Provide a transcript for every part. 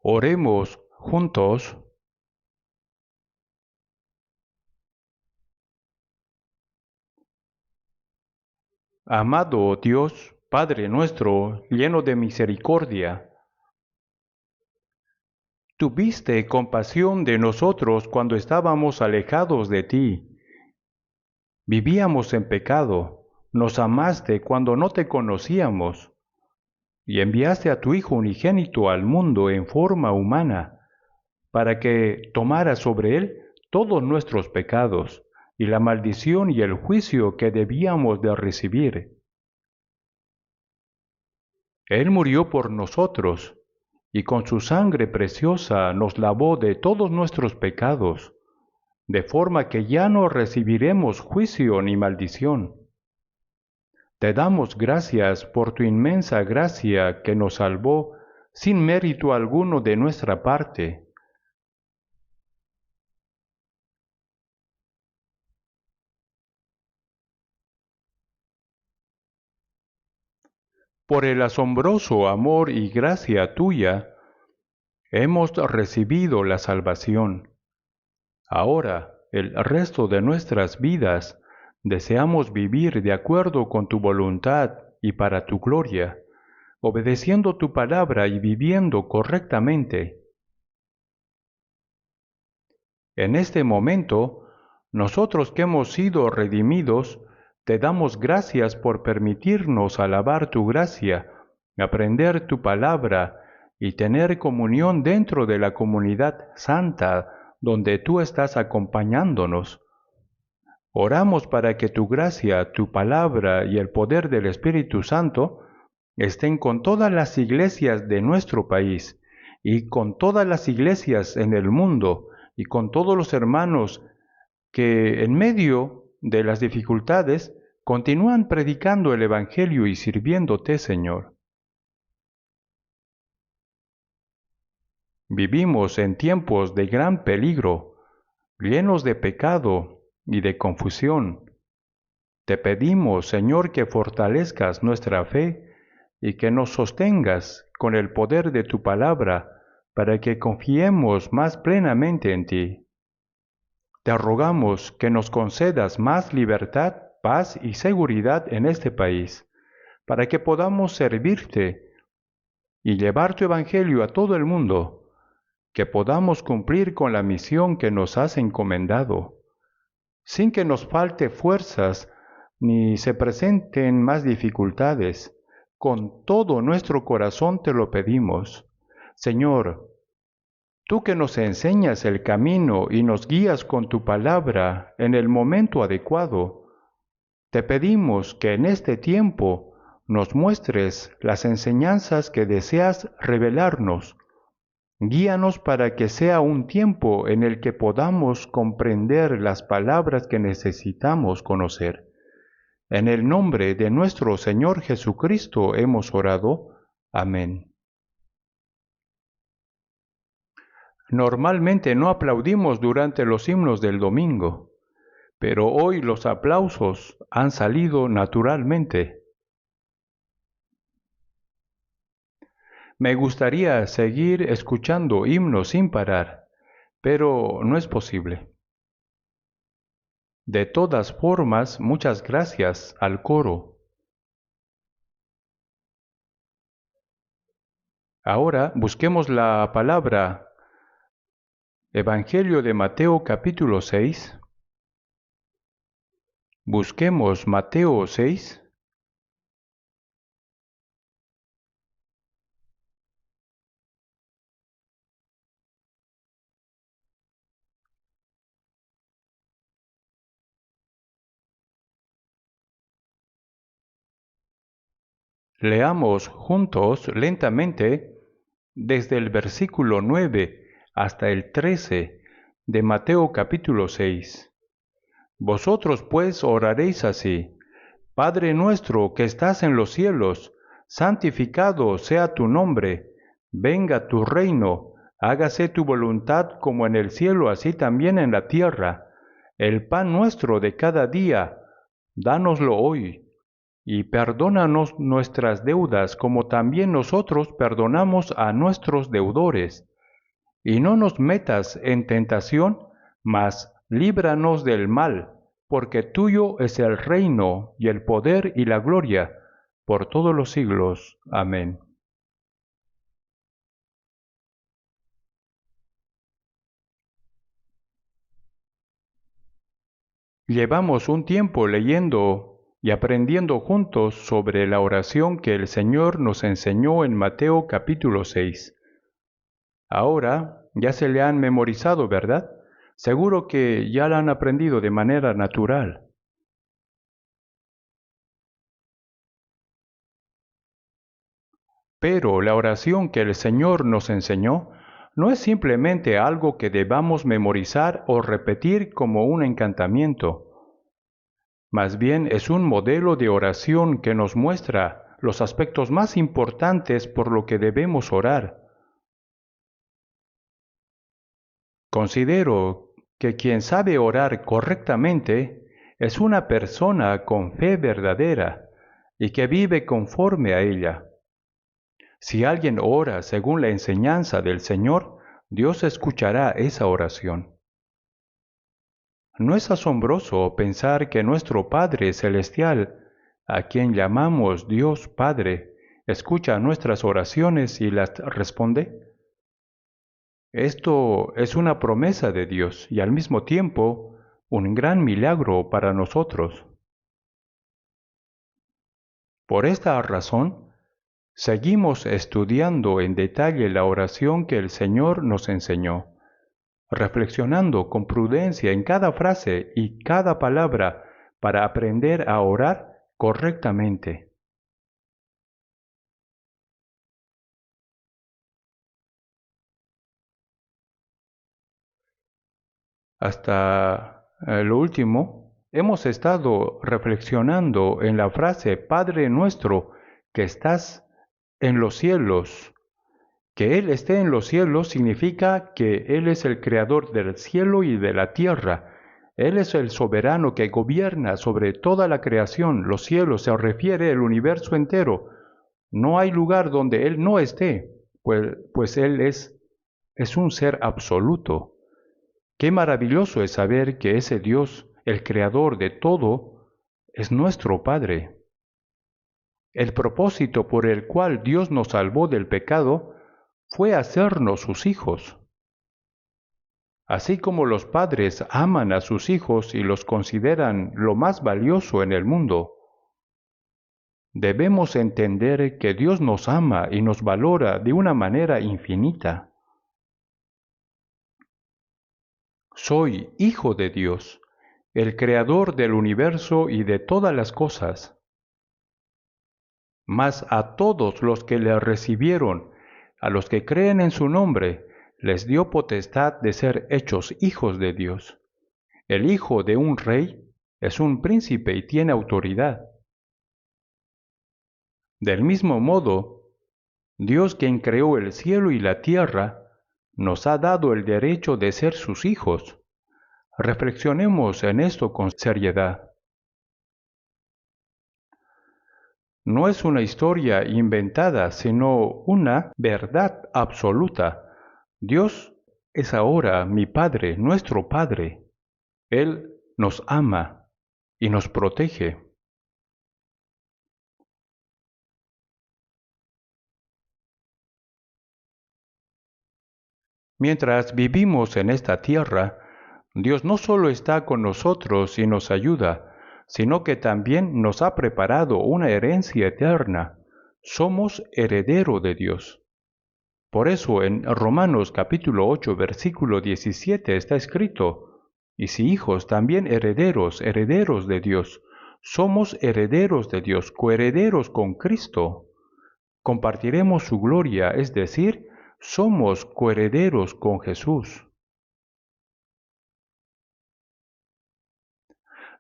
Oremos juntos. Amado Dios, Padre nuestro, lleno de misericordia, tuviste compasión de nosotros cuando estábamos alejados de ti. Vivíamos en pecado, nos amaste cuando no te conocíamos, y enviaste a tu Hijo unigénito al mundo en forma humana, para que tomara sobre él todos nuestros pecados y la maldición y el juicio que debíamos de recibir. Él murió por nosotros, y con su sangre preciosa nos lavó de todos nuestros pecados, de forma que ya no recibiremos juicio ni maldición. Te damos gracias por tu inmensa gracia que nos salvó sin mérito alguno de nuestra parte. Por el asombroso amor y gracia tuya, hemos recibido la salvación. Ahora, el resto de nuestras vidas, deseamos vivir de acuerdo con tu voluntad y para tu gloria, obedeciendo tu palabra y viviendo correctamente. En este momento, nosotros que hemos sido redimidos, te damos gracias por permitirnos alabar tu gracia, aprender tu palabra y tener comunión dentro de la comunidad santa donde tú estás acompañándonos. Oramos para que tu gracia, tu palabra y el poder del Espíritu Santo estén con todas las iglesias de nuestro país y con todas las iglesias en el mundo y con todos los hermanos que en medio de las dificultades continúan predicando el Evangelio y sirviéndote, Señor. Vivimos en tiempos de gran peligro, llenos de pecado y de confusión. Te pedimos, Señor, que fortalezcas nuestra fe y que nos sostengas con el poder de tu palabra para que confiemos más plenamente en ti. Te rogamos que nos concedas más libertad, paz y seguridad en este país, para que podamos servirte y llevar tu evangelio a todo el mundo, que podamos cumplir con la misión que nos has encomendado, sin que nos falte fuerzas ni se presenten más dificultades. Con todo nuestro corazón te lo pedimos. Señor, tú que nos enseñas el camino y nos guías con tu palabra en el momento adecuado, te pedimos que en este tiempo nos muestres las enseñanzas que deseas revelarnos. Guíanos para que sea un tiempo en el que podamos comprender las palabras que necesitamos conocer. En el nombre de nuestro Señor Jesucristo hemos orado. Amén. Normalmente no aplaudimos durante los himnos del domingo, pero hoy los aplausos han salido naturalmente. Me gustaría seguir escuchando himnos sin parar, pero no es posible. De todas formas, muchas gracias al coro. Ahora busquemos la palabra Evangelio de Mateo capítulo 6. Busquemos Mateo 6. Leamos juntos lentamente desde el versículo 9 hasta el 13 de Mateo capítulo 6. Vosotros pues oraréis así: Padre nuestro que estás en los cielos, santificado sea tu nombre, venga tu reino, hágase tu voluntad como en el cielo, así también en la tierra. El pan nuestro de cada día, dánoslo hoy, y perdónanos nuestras deudas como también nosotros perdonamos a nuestros deudores. y no nos metas en tentación, mas líbranos del mal, porque tuyo es el reino y el poder y la gloria, por todos los siglos. Amén. Llevamos un tiempo leyendo y aprendiendo juntos sobre la oración que el Señor nos enseñó en Mateo capítulo 6. Ahora ya se le han memorizado, ¿verdad? Seguro que ya la han aprendido de manera natural. Pero la oración que el Señor nos enseñó no es simplemente algo que debamos memorizar o repetir como un encantamiento. Más bien es un modelo de oración que nos muestra los aspectos más importantes por lo que debemos orar. Considero que quien sabe orar correctamente es una persona con fe verdadera y que vive conforme a ella. Si alguien ora según la enseñanza del Señor, Dios escuchará esa oración. ¿No es asombroso pensar que nuestro Padre Celestial, a quien llamamos Dios Padre, escucha nuestras oraciones y las responde? Esto es una promesa de Dios y al mismo tiempo un gran milagro para nosotros. Por esta razón, seguimos estudiando en detalle la oración que el Señor nos enseñó, reflexionando con prudencia en cada frase y cada palabra para aprender a orar correctamente. Hasta lo último, hemos estado reflexionando en la frase Padre nuestro que estás en los cielos. Que Él esté en los cielos significa que Él es el creador del cielo y de la tierra. Él es el soberano que gobierna sobre toda la creación. Los cielos se refiere al universo entero. No hay lugar donde Él no esté, pues Él es un ser absoluto. Qué maravilloso es saber que ese Dios, el creador de todo, es nuestro Padre. El propósito por el cual Dios nos salvó del pecado fue hacernos sus hijos. Así como los padres aman a sus hijos y los consideran lo más valioso en el mundo, debemos entender que Dios nos ama y nos valora de una manera infinita. Soy hijo de Dios, el creador del universo y de todas las cosas. Mas a todos los que le recibieron, a los que creen en su nombre, les dio potestad de ser hechos hijos de Dios. El hijo de un rey es un príncipe y tiene autoridad. Del mismo modo, Dios, quien creó el cielo y la tierra, nos ha dado el derecho de ser sus hijos. Reflexionemos en esto con seriedad. No es una historia inventada, sino una verdad absoluta. Dios es ahora mi Padre, nuestro Padre. Él nos ama y nos protege. Mientras vivimos en esta tierra, Dios no solo está con nosotros y nos ayuda, sino que también nos ha preparado una herencia eterna. Somos heredero de Dios. Por eso en Romanos capítulo 8, versículo 17 está escrito, y si hijos, también herederos, herederos de Dios. Somos herederos de Dios, coherederos con Cristo. Compartiremos su gloria, es decir, somos coherederos con Jesús.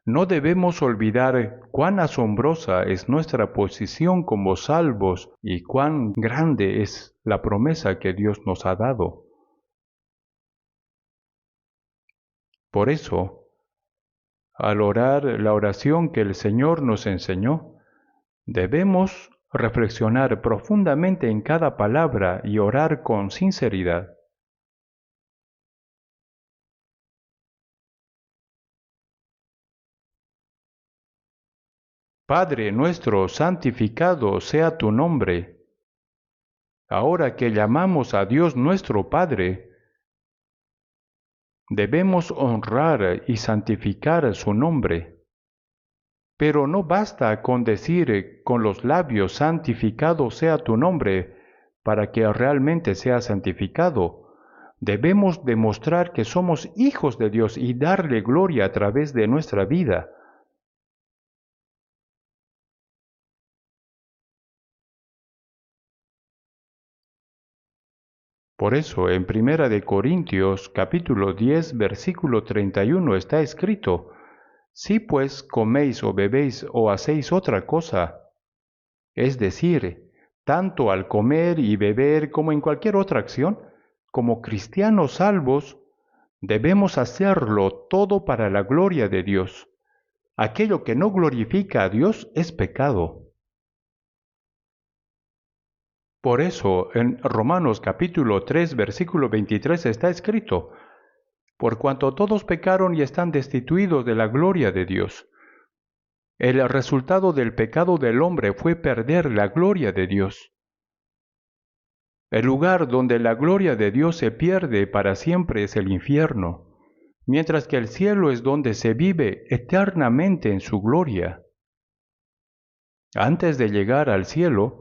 No debemos olvidar cuán asombrosa es nuestra posición como salvos y cuán grande es la promesa que Dios nos ha dado. Por eso, al orar la oración que el Señor nos enseñó, debemos reflexionar profundamente en cada palabra y orar con sinceridad. Padre nuestro, santificado sea tu nombre. Ahora que llamamos a Dios nuestro Padre, debemos honrar y santificar su nombre. Pero no basta con decir con los labios, santificado sea tu nombre, para que realmente sea santificado. Debemos demostrar que somos hijos de Dios y darle gloria a través de nuestra vida. Por eso en Primera de Corintios capítulo 10 versículo 31 está escrito: Si pues coméis o bebéis o hacéis otra cosa, es decir, tanto al comer y beber como en cualquier otra acción, como cristianos salvos, debemos hacerlo todo para la gloria de Dios. Aquello que no glorifica a Dios es pecado. Por eso en Romanos capítulo 3 versículo 23 está escrito: Por cuanto todos pecaron y están destituidos de la gloria de Dios. El resultado del pecado del hombre fue perder la gloria de Dios. El lugar donde la gloria de Dios se pierde para siempre es el infierno, mientras que el cielo es donde se vive eternamente en su gloria. Antes de llegar al cielo,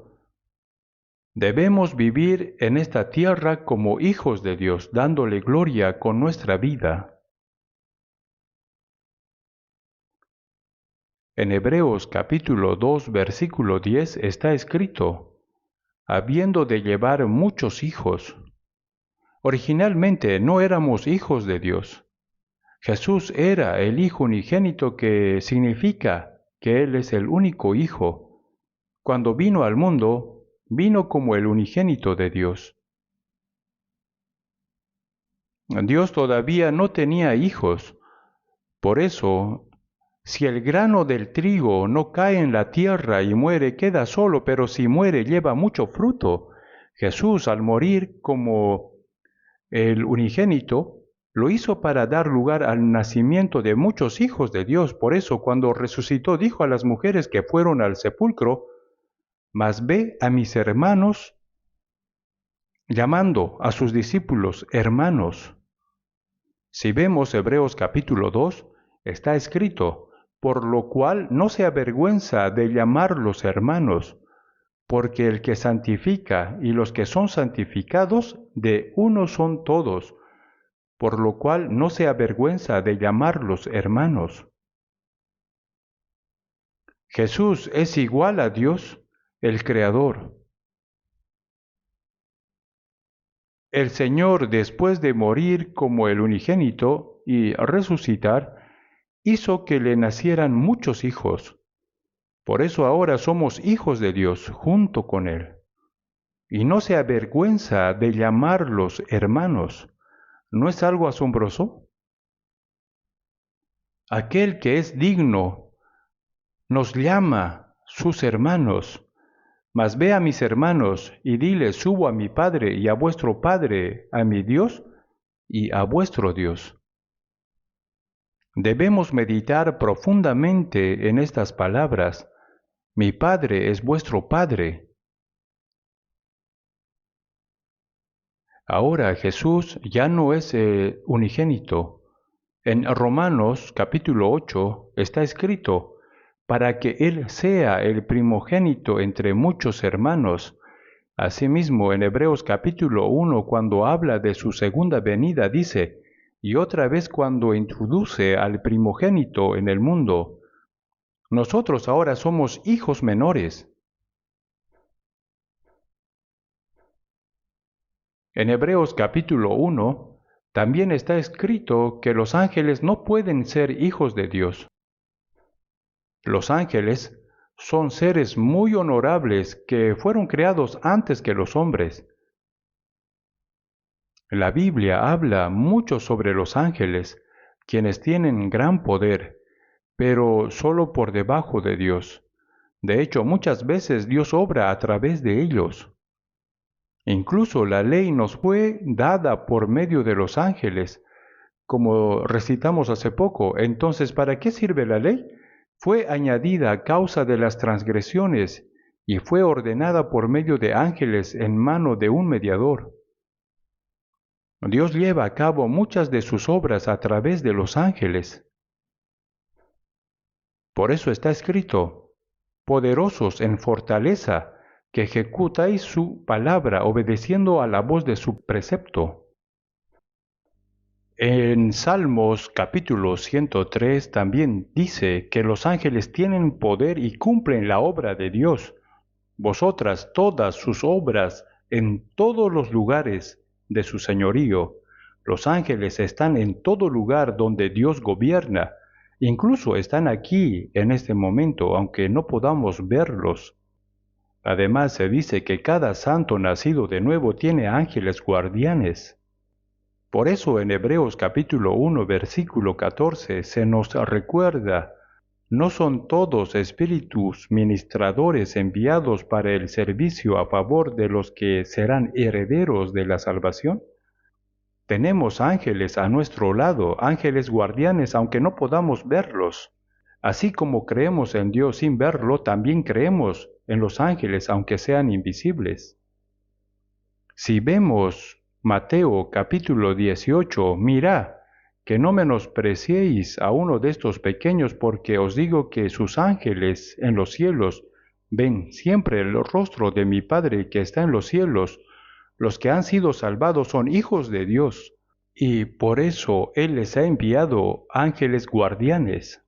debemos vivir en esta tierra como hijos de Dios, dándole gloria con nuestra vida. En Hebreos capítulo 2 versículo 10 está escrito: habiendo de llevar muchos hijos. Originalmente no éramos hijos de Dios. Jesús era el Hijo unigénito, que significa que Él es el único Hijo. Cuando vino al mundo, vino como el unigénito de Dios. Dios todavía no tenía hijos. Por eso, si el grano del trigo no cae en la tierra y muere, queda solo, pero si muere, lleva mucho fruto. Jesús, al morir como el unigénito, lo hizo para dar lugar al nacimiento de muchos hijos de Dios. Por eso, cuando resucitó, dijo a las mujeres que fueron al sepulcro: Mas ve a mis hermanos, llamando a sus discípulos hermanos. Si vemos Hebreos capítulo 2, está escrito: Por lo cual no se avergüenza de llamarlos hermanos, porque el que santifica y los que son santificados, de uno son todos, por lo cual no se avergüenza de llamarlos hermanos. Jesús es igual a Dios, el Creador. El Señor, después de morir como el unigénito y resucitar, hizo que le nacieran muchos hijos. Por eso ahora somos hijos de Dios junto con Él. Y no se avergüenza de llamarlos hermanos. ¿No es algo asombroso? Aquel que es digno nos llama sus hermanos. Mas ve a mis hermanos y dile: subo a mi Padre y a vuestro Padre, a mi Dios y a vuestro Dios. Debemos meditar profundamente en estas palabras. Mi Padre es vuestro Padre. Ahora Jesús ya no es unigénito. En Romanos capítulo 8 está escrito: para que Él sea el primogénito entre muchos hermanos. Asimismo, en Hebreos capítulo 1, cuando habla de su segunda venida, dice: y otra vez cuando introduce al primogénito en el mundo. Nosotros ahora somos hijos menores. En Hebreos capítulo 1 también está escrito que los ángeles no pueden ser hijos de Dios. Los ángeles son seres muy honorables que fueron creados antes que los hombres. La Biblia habla mucho sobre los ángeles, quienes tienen gran poder, pero solo por debajo de Dios. De hecho, muchas veces Dios obra a través de ellos. Incluso la ley nos fue dada por medio de los ángeles, como recitamos hace poco. Entonces, ¿para qué sirve la ley? fue añadida a causa de las transgresiones y fue ordenada por medio de ángeles en mano de un mediador. Dios lleva a cabo muchas de sus obras a través de los ángeles. Por eso está escrito, poderosos en fortaleza, que ejecutáis su palabra obedeciendo a la voz de su precepto. En Salmos capítulo 103 también dice que los ángeles tienen poder y cumplen la obra de Dios. Vosotras todas sus obras en todos los lugares de su señorío. Los ángeles están en todo lugar donde Dios gobierna. Incluso están aquí en este momento, aunque no podamos verlos. Además, se dice que cada santo nacido de nuevo tiene ángeles guardianes. Por eso en Hebreos capítulo 1, versículo 14 se nos recuerda, ¿no son todos espíritus ministradores enviados para el servicio a favor de los que serán herederos de la salvación? Tenemos ángeles a nuestro lado, ángeles guardianes, aunque no podamos verlos. Así como creemos en Dios sin verlo, también creemos en los ángeles, aunque sean invisibles. Si vemos Mateo capítulo 18, mirad, que no menospreciéis a uno de estos pequeños, porque os digo que sus ángeles en los cielos ven siempre el rostro de mi Padre que está en los cielos. Los que han sido salvados son hijos de Dios, y por eso Él les ha enviado ángeles guardianes.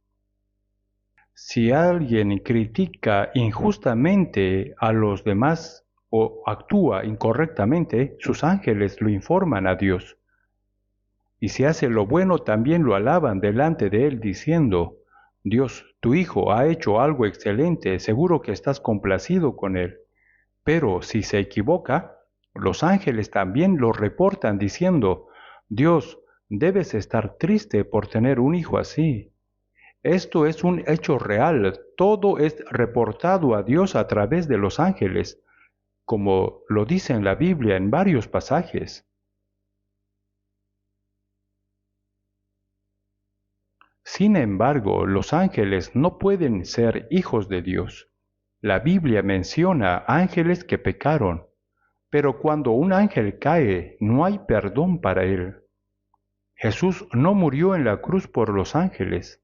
Si alguien critica injustamente a los demás o actúa incorrectamente, sus ángeles lo informan a Dios. Y si hace lo bueno, también lo alaban delante de Él, diciendo, Dios, tu Hijo ha hecho algo excelente, seguro que estás complacido con Él. Pero si se equivoca, los ángeles también lo reportan, diciendo, Dios, debes estar triste por tener un hijo así. Esto es un hecho real, todo es reportado a Dios a través de los ángeles, como lo dice en la Biblia en varios pasajes. Sin embargo, los ángeles no pueden ser hijos de Dios. La Biblia menciona ángeles que pecaron, pero cuando un ángel cae, no hay perdón para él. Jesús no murió en la cruz por los ángeles.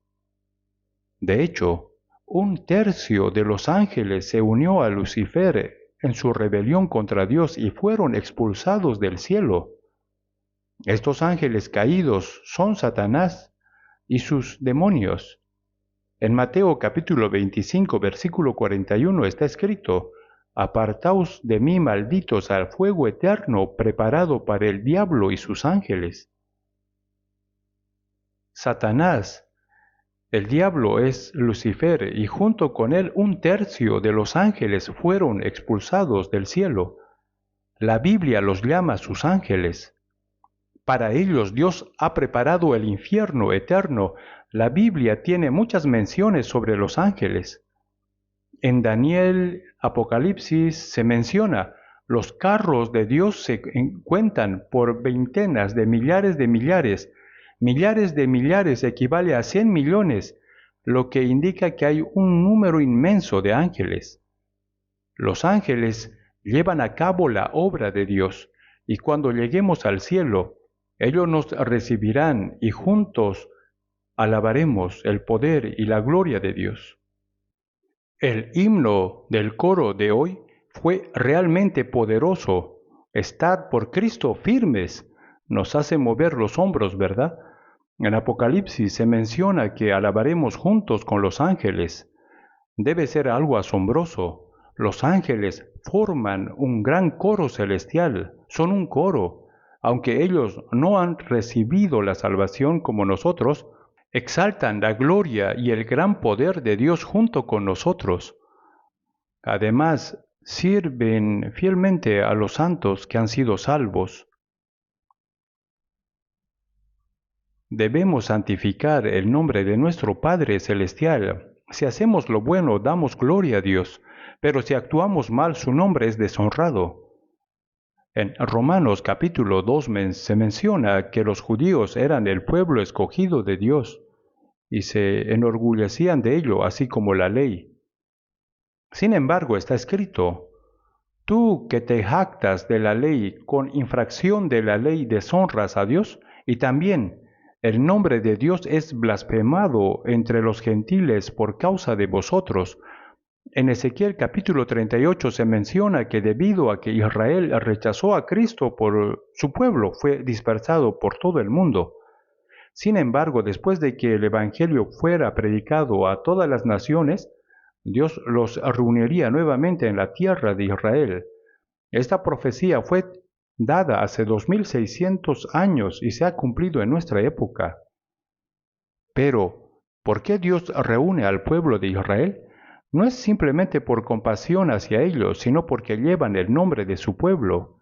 De hecho, 1/3 de los ángeles se unió a Lucifer en su rebelión contra Dios y fueron expulsados del cielo. Estos ángeles caídos son Satanás y sus demonios. En Mateo capítulo 25, versículo 41 está escrito, Apartaos de mí, malditos, al fuego eterno preparado para el diablo y sus ángeles. Satanás, el diablo es Lucifer, y junto con él 1/3 de los ángeles fueron expulsados del cielo. La Biblia los llama sus ángeles. Para ellos Dios ha preparado el infierno eterno. La Biblia tiene muchas menciones sobre los ángeles. En Daniel, Apocalipsis se menciona, los carros de Dios se cuentan por veintenas de millares de millares. Millares de millares equivale a 100 millones, lo que indica que hay un número inmenso de ángeles. Los ángeles llevan a cabo la obra de Dios, y cuando lleguemos al cielo, ellos nos recibirán y juntos alabaremos el poder y la gloria de Dios. El himno del coro de hoy fue realmente poderoso. Estad por Cristo firmes. Nos hace mover los hombros, ¿verdad? En Apocalipsis se menciona que alabaremos juntos con los ángeles. Debe ser algo asombroso. Los ángeles forman un gran coro celestial. Son un coro. Aunque ellos no han recibido la salvación como nosotros, exaltan la gloria y el gran poder de Dios junto con nosotros. Además, sirven fielmente a los santos que han sido salvos. Debemos santificar el nombre de nuestro Padre Celestial. Si hacemos lo bueno, damos gloria a Dios, pero si actuamos mal, su nombre es deshonrado. En Romanos capítulo 2 se menciona que los judíos eran el pueblo escogido de Dios, y se enorgullecían de ello, así como la ley. Sin embargo, está escrito: tú que te jactas de la ley, con infracción de la ley deshonras a Dios, y también el nombre de Dios es blasfemado entre los gentiles por causa de vosotros. En Ezequiel capítulo 38 se menciona que debido a que Israel rechazó a Cristo por su pueblo, fue dispersado por todo el mundo. Sin embargo, después de que el Evangelio fuera predicado a todas las naciones, Dios los reuniría nuevamente en la tierra de Israel. Esta profecía fue dada hace 2600 años y se ha cumplido en nuestra época. Pero, ¿por qué Dios reúne al pueblo de Israel? No es simplemente por compasión hacia ellos, sino porque llevan el nombre de su pueblo.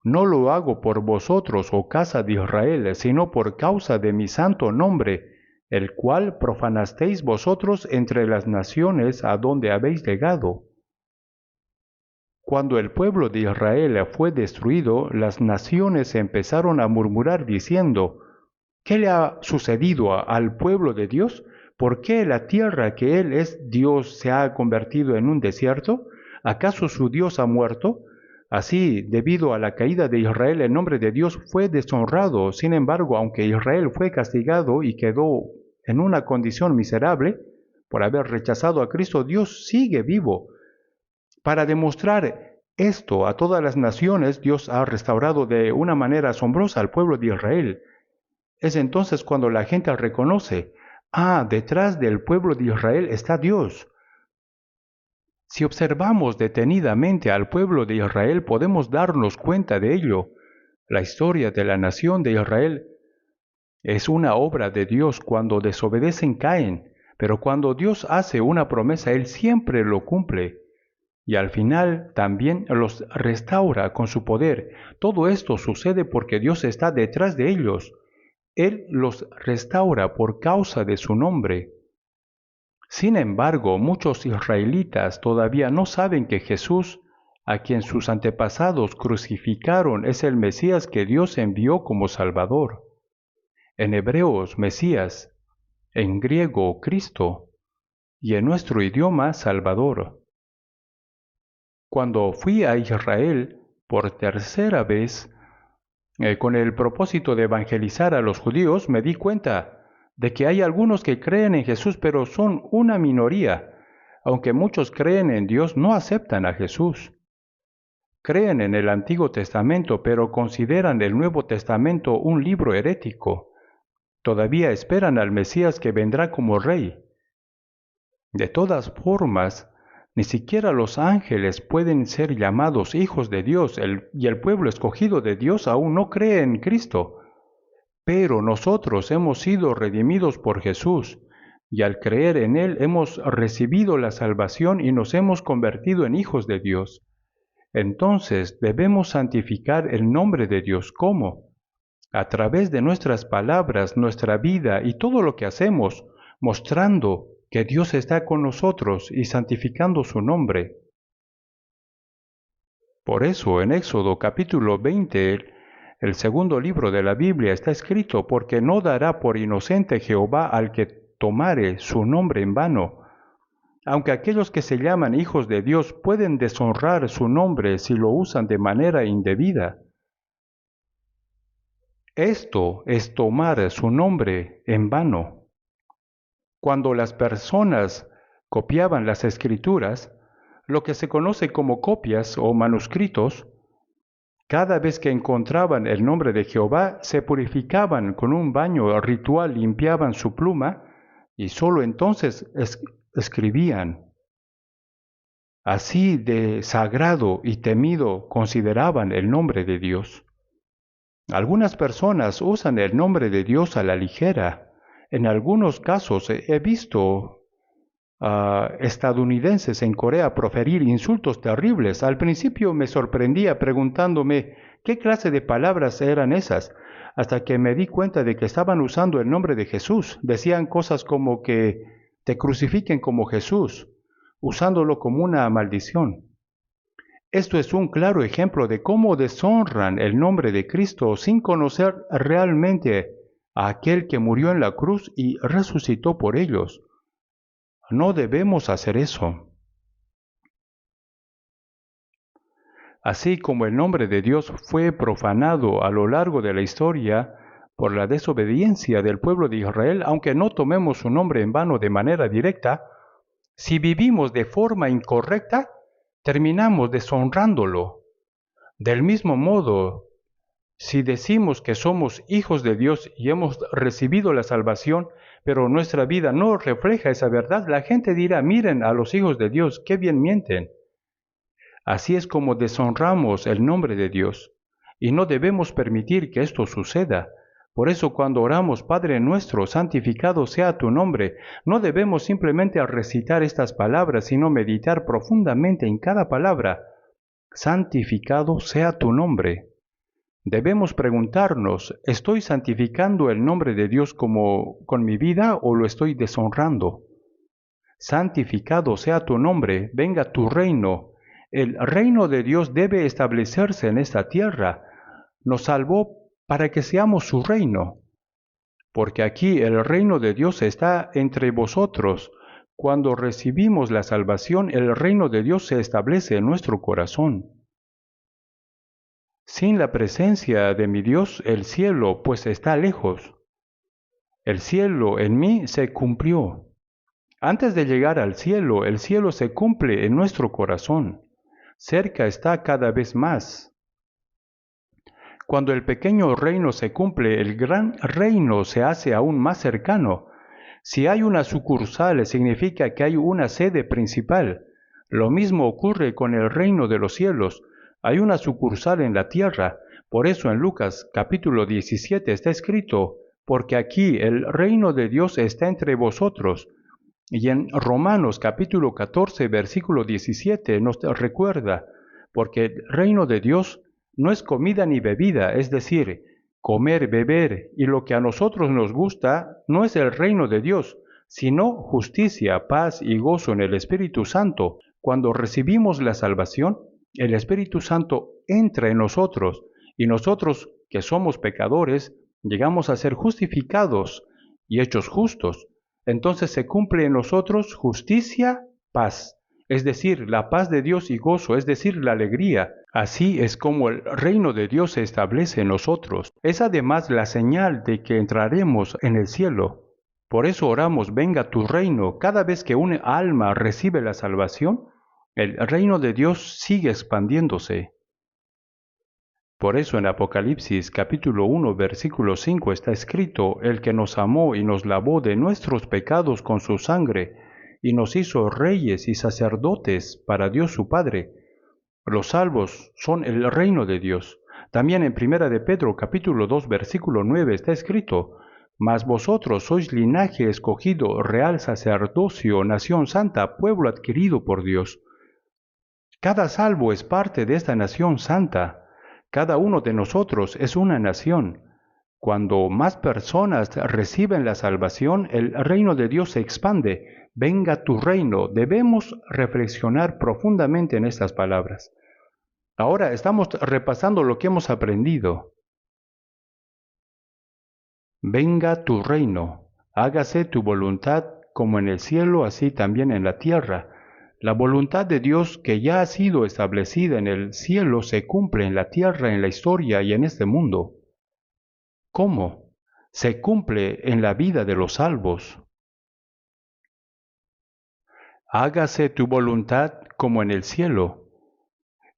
No lo hago por vosotros, oh casa de Israel, sino por causa de mi santo nombre, el cual profanasteis vosotros entre las naciones a donde habéis llegado. Cuando el pueblo de Israel fue destruido, las naciones empezaron a murmurar diciendo: ¿qué le ha sucedido al pueblo de Dios? ¿Por qué la tierra que Él es Dios se ha convertido en un desierto? ¿Acaso su Dios ha muerto? Así, debido a la caída de Israel, el nombre de Dios fue deshonrado. Sin embargo, aunque Israel fue castigado y quedó en una condición miserable por haber rechazado a Cristo, Dios sigue vivo. Para demostrar esto a todas las naciones, Dios ha restaurado de una manera asombrosa al pueblo de Israel. Es entonces cuando la gente reconoce: detrás del pueblo de Israel está Dios. Si observamos detenidamente al pueblo de Israel, podemos darnos cuenta de ello. La historia de la nación de Israel es una obra de Dios. Cuando desobedecen, caen, pero cuando Dios hace una promesa, Él siempre lo cumple. Y al final también los restaura con su poder. Todo esto sucede porque Dios está detrás de ellos. Él los restaura por causa de su nombre. Sin embargo, muchos israelitas todavía no saben que Jesús, a quien sus antepasados crucificaron, es el Mesías que Dios envió como Salvador. En hebreos, Mesías; en griego, Cristo; y en nuestro idioma, Salvador. Cuando fui a Israel por tercera vez, con el propósito de evangelizar a los judíos, me di cuenta de que hay algunos que creen en Jesús, pero son una minoría. Aunque muchos creen en Dios, no aceptan a Jesús. Creen en el Antiguo Testamento, pero consideran el Nuevo Testamento un libro herético. Todavía esperan al Mesías que vendrá como rey. De todas formas, ni siquiera los ángeles pueden ser llamados hijos de Dios, y el pueblo escogido de Dios aún no cree en Cristo. Pero nosotros hemos sido redimidos por Jesús, y al creer en Él hemos recibido la salvación y nos hemos convertido en hijos de Dios. Entonces debemos santificar el nombre de Dios. ¿Cómo? A través de nuestras palabras, nuestra vida y todo lo que hacemos, mostrando que Dios está con nosotros y santificando su nombre. Por eso en Éxodo capítulo 20, el segundo libro de la Biblia, está escrito: porque no dará por inocente Jehová al que tomare su nombre en vano. Aunque aquellos que se llaman hijos de Dios pueden deshonrar su nombre si lo usan de manera indebida. Esto es tomar su nombre en vano. Cuando las personas copiaban las escrituras, lo que se conoce como copias o manuscritos, cada vez que encontraban el nombre de Jehová, se purificaban con un baño ritual, limpiaban su pluma y sólo entonces escribían. Así de sagrado y temido consideraban el nombre de Dios. Algunas personas usan el nombre de Dios a la ligera. En algunos casos he visto a estadounidenses en Corea proferir insultos terribles. Al principio me sorprendía preguntándome qué clase de palabras eran esas, hasta que me di cuenta de que estaban usando el nombre de Jesús. Decían cosas como que te crucifiquen como Jesús, usándolo como una maldición. Esto es un claro ejemplo de cómo deshonran el nombre de Cristo sin conocer realmente a aquel que murió en la cruz y resucitó por ellos. No debemos hacer eso. Así como el nombre de Dios fue profanado a lo largo de la historia por la desobediencia del pueblo de Israel, aunque no tomemos su nombre en vano de manera directa, si vivimos de forma incorrecta, terminamos deshonrándolo. Del mismo modo, si decimos que somos hijos de Dios y hemos recibido la salvación, pero nuestra vida no refleja esa verdad, la gente dirá, miren a los hijos de Dios, qué bien mienten. Así es como deshonramos el nombre de Dios, y no debemos permitir que esto suceda. Por eso cuando oramos, Padre nuestro, santificado sea tu nombre, no debemos simplemente recitar estas palabras, sino meditar profundamente en cada palabra. Santificado sea tu nombre. Debemos preguntarnos, ¿estoy santificando el nombre de Dios con mi vida o lo estoy deshonrando? Santificado sea tu nombre, venga tu reino. El reino de Dios debe establecerse en esta tierra. Nos salvó para que seamos su reino. Porque aquí el reino de Dios está entre vosotros. Cuando recibimos la salvación, el reino de Dios se establece en nuestro corazón. Sin la presencia de mi Dios, el cielo pues está lejos. El cielo en mí se cumplió. Antes de llegar al cielo, el cielo se cumple en nuestro corazón. Cerca está cada vez más. Cuando el pequeño reino se cumple, el gran reino se hace aún más cercano. Si hay una sucursal, significa que hay una sede principal. Lo mismo ocurre con el reino de los cielos. Hay una sucursal en la tierra. Por eso en Lucas capítulo 17 está escrito, porque aquí el reino de Dios está entre vosotros. Y en Romanos capítulo 14, versículo 17 nos recuerda, porque el reino de Dios no es comida ni bebida, es decir, comer, beber, y lo que a nosotros nos gusta no es el reino de Dios, sino justicia, paz y gozo en el Espíritu Santo. Cuando recibimos la salvación, el Espíritu Santo entra en nosotros, y nosotros, que somos pecadores, llegamos a ser justificados y hechos justos. Entonces se cumple en nosotros justicia, paz, es decir, la paz de Dios y gozo, es decir, la alegría. Así es como el reino de Dios se establece en nosotros. Es además la señal de que entraremos en el cielo. Por eso oramos, venga tu reino. Cada vez que un alma recibe la salvación, el reino de Dios sigue expandiéndose. Por eso en Apocalipsis capítulo 1 versículo 5 está escrito, el que nos amó y nos lavó de nuestros pecados con su sangre, y nos hizo reyes y sacerdotes para Dios su Padre. Los salvos son el reino de Dios. También en Primera de Pedro capítulo 2 versículo 9 está escrito, mas vosotros sois linaje escogido, real sacerdocio, nación santa, pueblo adquirido por Dios. Cada salvo es parte de esta nación santa. Cada uno de nosotros es una nación. Cuando más personas reciben la salvación, el reino de Dios se expande. Venga tu reino. Debemos reflexionar profundamente en estas palabras. Ahora estamos repasando lo que hemos aprendido. Venga tu reino. Hágase tu voluntad como en el cielo, así también en la tierra. La voluntad de Dios que ya ha sido establecida en el cielo se cumple en la tierra, en la historia y en este mundo. ¿Cómo? Se cumple en la vida de los salvos. Hágase tu voluntad como en el cielo.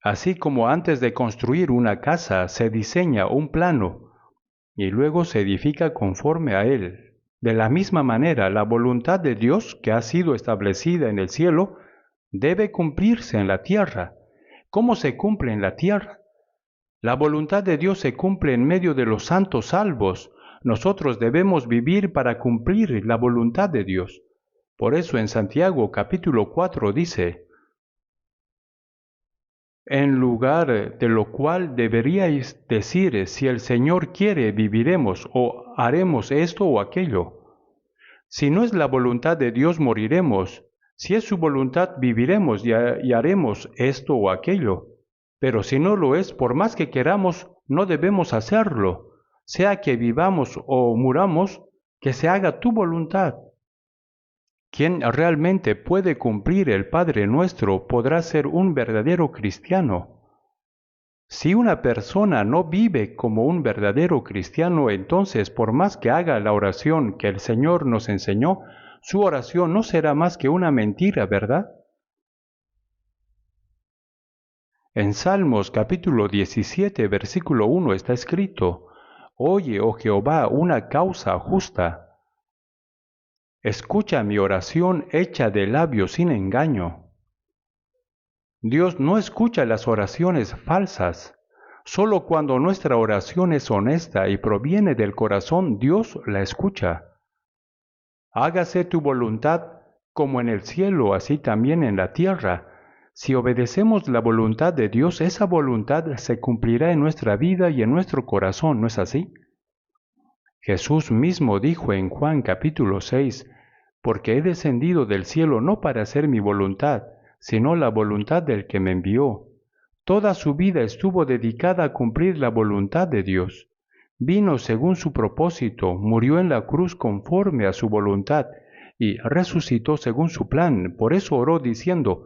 Así como antes de construir una casa se diseña un plano y luego se edifica conforme a él. De la misma manera, la voluntad de Dios que ha sido establecida en el cielo debe cumplirse en la tierra. ¿Cómo se cumple en la tierra? La voluntad de Dios se cumple en medio de los santos salvos. Nosotros debemos vivir para cumplir la voluntad de Dios. Por eso en Santiago capítulo 4 dice, en lugar de lo cual deberíais decir, si el Señor quiere, viviremos o haremos esto o aquello. Si no es la voluntad de Dios, moriremos. Si es su voluntad, viviremos y haremos esto o aquello. Pero si no lo es, por más que queramos, no debemos hacerlo. sea que vivamos o muramos, que se haga tu voluntad. Quien realmente puede cumplir el Padre Nuestro podrá ser un verdadero cristiano. Si una persona no vive como un verdadero cristiano, entonces por más que haga la oración que el Señor nos enseñó, su oración no será más que una mentira, ¿verdad? En Salmos capítulo 17, versículo 1 está escrito: Oye, oh Jehová, una causa justa. Escucha mi oración hecha de labios sin engaño. Dios no escucha las oraciones falsas. Solo cuando nuestra oración es honesta y proviene del corazón, Dios la escucha. Hágase tu voluntad como en el cielo, así también en la tierra. Si obedecemos la voluntad de Dios, esa voluntad se cumplirá en nuestra vida y en nuestro corazón, ¿no es así? Jesús mismo dijo en Juan capítulo 6, porque he descendido del cielo no para hacer mi voluntad, sino la voluntad del que me envió. Toda su vida estuvo dedicada a cumplir la voluntad de Dios. Vino según su propósito, murió en la cruz conforme a su voluntad y resucitó según su plan. Por eso oró diciendo,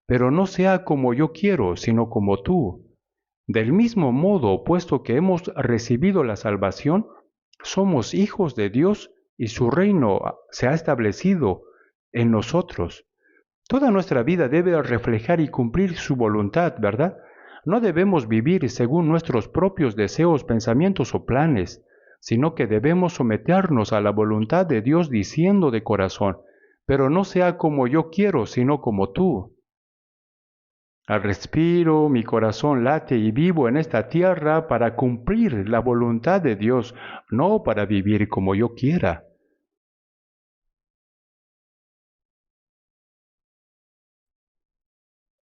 pero no sea como yo quiero, sino como tú. Del mismo modo, puesto que hemos recibido la salvación, somos hijos de Dios y su reino se ha establecido en nosotros. Toda nuestra vida debe reflejar y cumplir su voluntad, ¿verdad? No debemos vivir según nuestros propios deseos, pensamientos o planes, sino que debemos someternos a la voluntad de Dios diciendo de corazón, pero no sea como yo quiero, sino como tú. Al respiro, mi corazón late y vivo en esta tierra para cumplir la voluntad de Dios, no para vivir como yo quiera.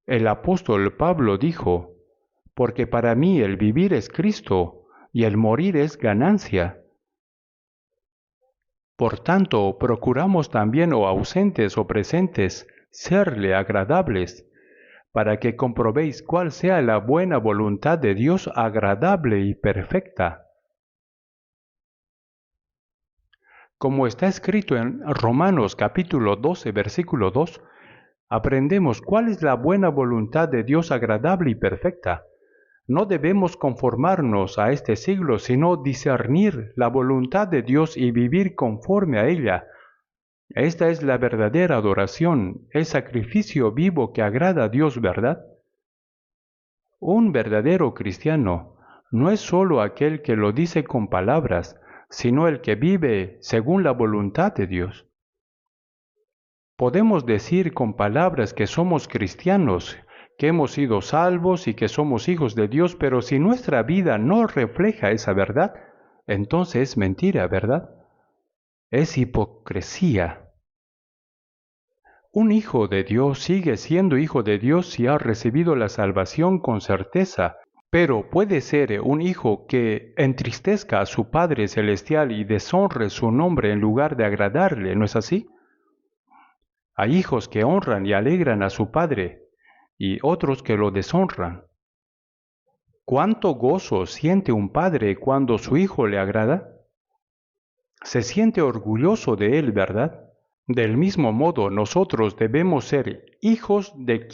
El apóstol Pablo dijo, porque para mí el vivir es Cristo y el morir es ganancia. Por tanto, procuramos también, o ausentes o presentes, serle agradables, para que comprobéis cuál sea la buena voluntad de Dios agradable y perfecta. Como está escrito en Romanos capítulo 12, versículo 2, aprendemos cuál es la buena voluntad de Dios agradable y perfecta. No debemos conformarnos a este siglo, sino discernir la voluntad de Dios y vivir conforme a ella. Esta es la verdadera adoración, el sacrificio vivo que agrada a Dios, ¿verdad? Un verdadero cristiano no es solo aquel que lo dice con palabras, sino el que vive según la voluntad de Dios. Podemos decir con palabras que somos cristianos, que hemos sido salvos y que somos hijos de Dios, pero si nuestra vida no refleja esa verdad, entonces es mentira, ¿verdad? Es hipocresía. Un hijo de Dios sigue siendo hijo de Dios si ha recibido la salvación con certeza, pero puede ser un hijo que entristezca a su Padre Celestial y deshonre su nombre en lugar de agradarle, ¿no es así? Hay hijos que honran y alegran a su Padre y otros que lo deshonran. ¿Cuánto gozo siente un padre cuando su hijo le agrada? Se siente orgulloso de él, ¿verdad? Del mismo modo, nosotros debemos ser hijos de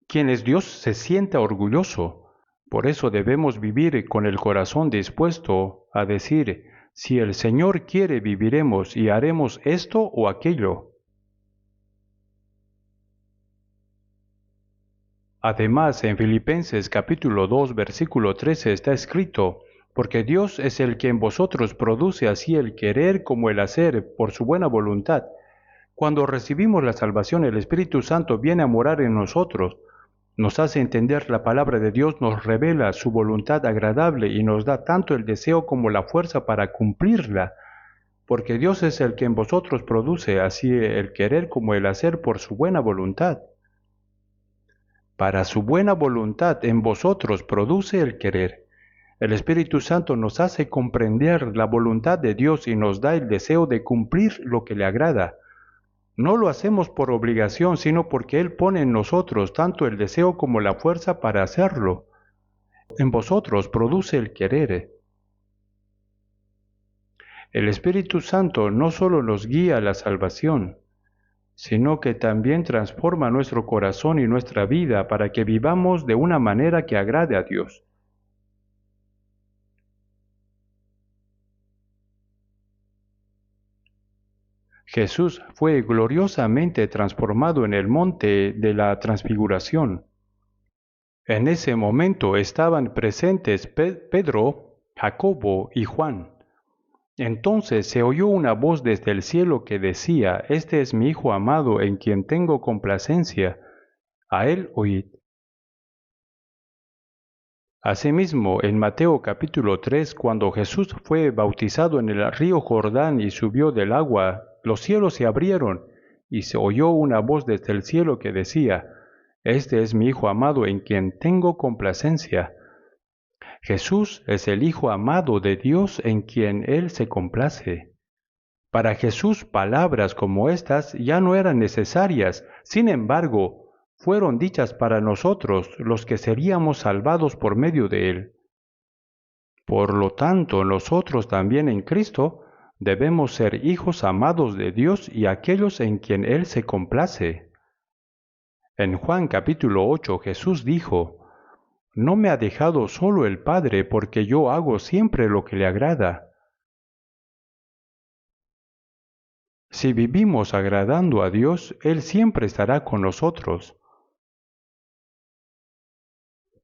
quienes Dios se sienta orgulloso. Por eso debemos vivir con el corazón dispuesto a decir, si el Señor quiere, viviremos y haremos esto o aquello. Además, en Filipenses capítulo 2, versículo 13 está escrito, porque Dios es el que en vosotros produce así el querer como el hacer por su buena voluntad. Cuando recibimos la salvación, el Espíritu Santo viene a morar en nosotros, nos hace entender la palabra de Dios, nos revela su voluntad agradable y nos da tanto el deseo como la fuerza para cumplirla, porque Dios es el que en vosotros produce así el querer como el hacer por su buena voluntad. Para su buena voluntad en vosotros produce el querer. El Espíritu Santo nos hace comprender la voluntad de Dios y nos da el deseo de cumplir lo que le agrada. No lo hacemos por obligación, sino porque Él pone en nosotros tanto el deseo como la fuerza para hacerlo. En vosotros produce el querer. El Espíritu Santo no solo nos guía a la salvación, sino que también transforma nuestro corazón y nuestra vida para que vivamos de una manera que agrade a Dios. Jesús fue gloriosamente transformado en el monte de la transfiguración. En ese momento estaban presentes Pedro, Jacobo y Juan. Entonces se oyó una voz desde el cielo que decía: Este es mi Hijo amado en quien tengo complacencia, a él oíd. Asimismo, en Mateo capítulo 3, cuando Jesús fue bautizado en el río Jordán y subió del agua, los cielos se abrieron y se oyó una voz desde el cielo que decía: Este es mi Hijo amado en quien tengo complacencia. Jesús es el Hijo amado de Dios en quien Él se complace. Para Jesús palabras como estas ya no eran necesarias, sin embargo, fueron dichas para nosotros los que seríamos salvados por medio de Él. Por lo tanto, nosotros también en Cristo debemos ser hijos amados de Dios y aquellos en quien Él se complace. En Juan capítulo 8 Jesús dijo: No me ha dejado solo el Padre, porque yo hago siempre lo que le agrada. Si vivimos agradando a Dios, Él siempre estará con nosotros.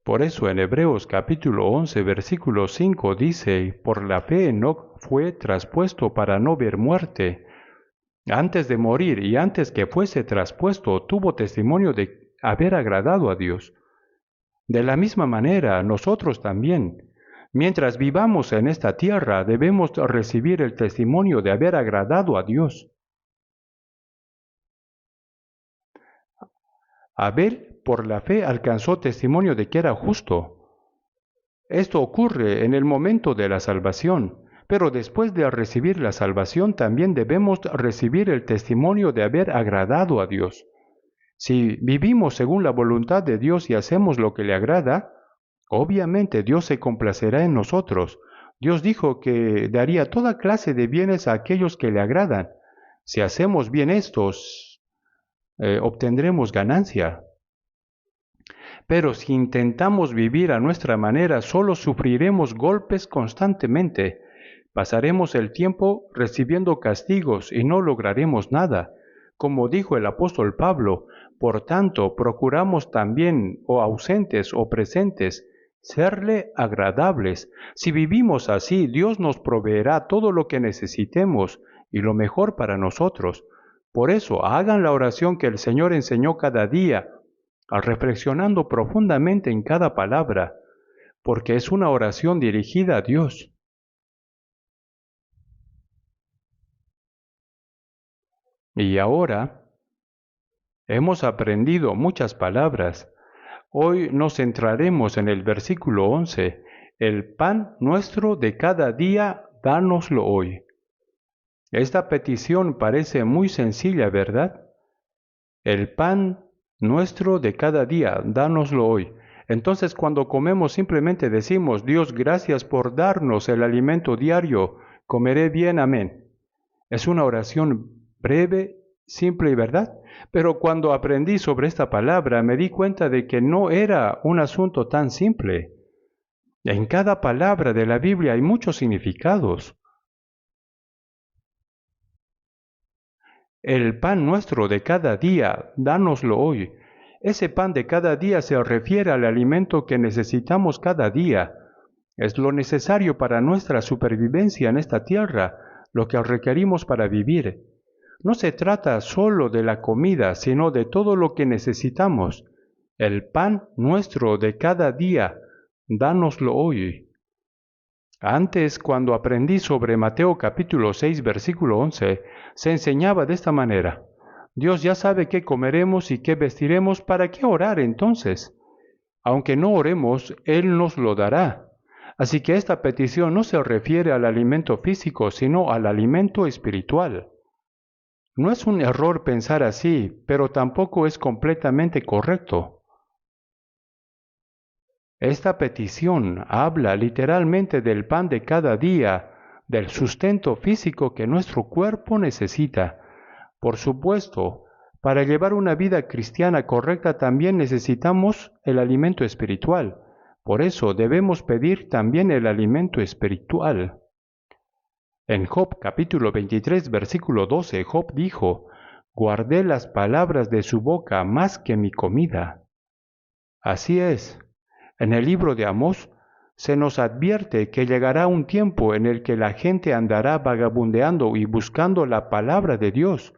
Por eso en Hebreos capítulo 11 versículo 5 dice: Por la fe Enoc fue traspuesto para no ver muerte. Antes de morir y antes que fuese traspuesto, tuvo testimonio de haber agradado a Dios. De la misma manera, nosotros también, mientras vivamos en esta tierra, debemos recibir el testimonio de haber agradado a Dios. Abel, por la fe, alcanzó testimonio de que era justo. Esto ocurre en el momento de la salvación, pero después de recibir la salvación también debemos recibir el testimonio de haber agradado a Dios. Si vivimos según la voluntad de Dios y hacemos lo que le agrada, obviamente Dios se complacerá en nosotros. Dios dijo que daría toda clase de bienes a aquellos que le agradan. Si hacemos bien estos, obtendremos ganancia. Pero si intentamos vivir a nuestra manera, solo sufriremos golpes constantemente. Pasaremos el tiempo recibiendo castigos y no lograremos nada. Como dijo el apóstol Pablo: por tanto, procuramos también, o ausentes o presentes, serle agradables. Si vivimos así, Dios nos proveerá todo lo que necesitemos y lo mejor para nosotros. Por eso, hagan la oración que el Señor enseñó cada día, reflexionando profundamente en cada palabra, porque es una oración dirigida a Dios. Y ahora hemos aprendido muchas palabras. Hoy nos centraremos en el versículo 11. El pan nuestro de cada día, dánoslo hoy. Esta petición parece muy sencilla, ¿verdad? El pan nuestro de cada día, dánoslo hoy. Entonces, cuando comemos, simplemente decimos: Dios, gracias por darnos el alimento diario. Comeré bien, amén. Es una oración breve, simple y verdad. Pero cuando aprendí sobre esta palabra, me di cuenta de que no era un asunto tan simple. En cada palabra de la Biblia hay muchos significados. El pan nuestro de cada día, dánoslo hoy. Ese pan de cada día se refiere al alimento que necesitamos cada día. Es lo necesario para nuestra supervivencia en esta tierra, lo que requerimos para vivir. No se trata solo de la comida, sino de todo lo que necesitamos. El pan nuestro de cada día, dánoslo hoy. Antes, cuando aprendí sobre Mateo capítulo 6, versículo 11, se enseñaba de esta manera: Dios ya sabe qué comeremos y qué vestiremos, ¿para qué orar entonces? Aunque no oremos, Él nos lo dará. Así que esta petición no se refiere al alimento físico, sino al alimento espiritual. No es un error pensar así, pero tampoco es completamente correcto. Esta petición habla literalmente del pan de cada día, del sustento físico que nuestro cuerpo necesita. Por supuesto, para llevar una vida cristiana correcta también necesitamos el alimento espiritual. Por eso debemos pedir también el alimento espiritual. En Job capítulo 23, versículo 12, Job dijo, «Guardé las palabras de su boca más que mi comida». Así es. En el libro de Amós se nos advierte que llegará un tiempo en el que la gente andará vagabundeando y buscando la palabra de Dios.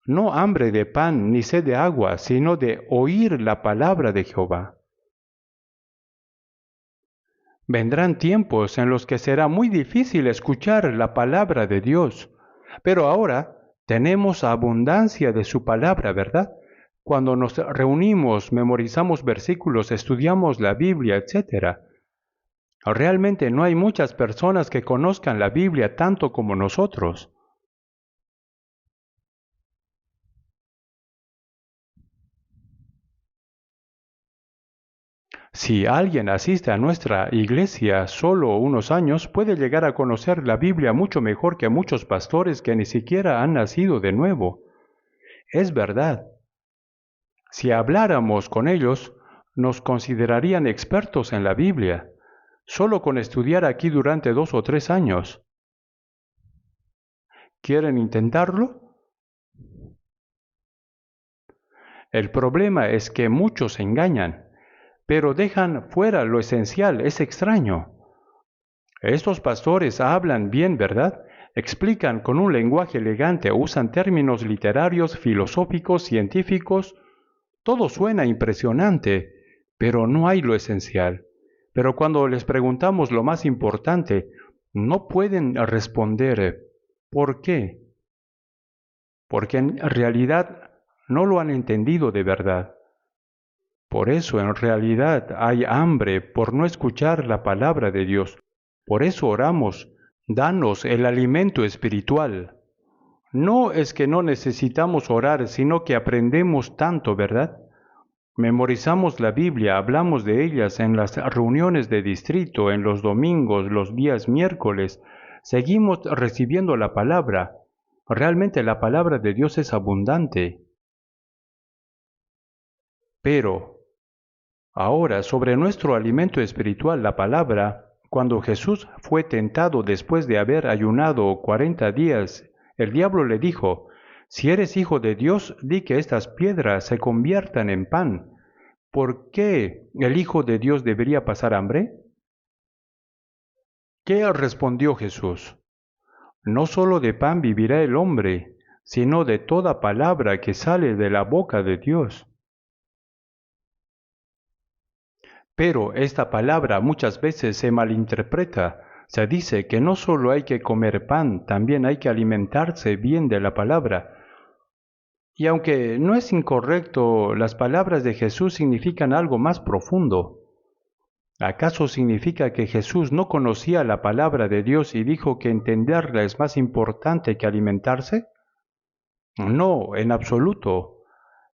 No hambre de pan ni sed de agua, sino de oír la palabra de Jehová. Vendrán tiempos en los que será muy difícil escuchar la palabra de Dios, pero ahora tenemos abundancia de su palabra, ¿verdad? Cuando nos reunimos, memorizamos versículos, estudiamos la Biblia, etc. Realmente no hay muchas personas que conozcan la Biblia tanto como nosotros. Si alguien asiste a nuestra iglesia solo unos años, puede llegar a conocer la Biblia mucho mejor que muchos pastores que ni siquiera han nacido de nuevo. Es verdad. Si habláramos con ellos, nos considerarían expertos en la Biblia, solo con estudiar aquí durante 2 o 3 años. ¿Quieren intentarlo? El problema es que muchos se engañan, pero dejan fuera lo esencial. Es extraño. Estos pastores hablan bien, ¿verdad? Explican con un lenguaje elegante, usan términos literarios, filosóficos, científicos. Todo suena impresionante, pero no hay lo esencial. Pero cuando les preguntamos lo más importante, no pueden responder ¿por qué? Porque en realidad no lo han entendido de verdad. Por eso en realidad hay hambre por no escuchar la palabra de Dios. Por eso oramos, danos el alimento espiritual. No es que no necesitamos orar, sino que aprendemos tanto, ¿verdad? Memorizamos la Biblia, hablamos de ellas en las reuniones de distrito, en los domingos, los días miércoles. Seguimos recibiendo la palabra. Realmente la palabra de Dios es abundante. Pero ahora, sobre nuestro alimento espiritual, la palabra, cuando Jesús fue tentado después de haber ayunado 40 días, el diablo le dijo, «Si eres hijo de Dios, di que estas piedras se conviertan en pan». ¿Por qué el Hijo de Dios debería pasar hambre? ¿Qué respondió Jesús? No solo de pan vivirá el hombre, sino de toda palabra que sale de la boca de Dios. Pero esta palabra muchas veces se malinterpreta. Se dice que no solo hay que comer pan, también hay que alimentarse bien de la palabra. Y aunque no es incorrecto, las palabras de Jesús significan algo más profundo. ¿Acaso significa que Jesús no conocía la palabra de Dios y dijo que entenderla es más importante que alimentarse? No, en absoluto.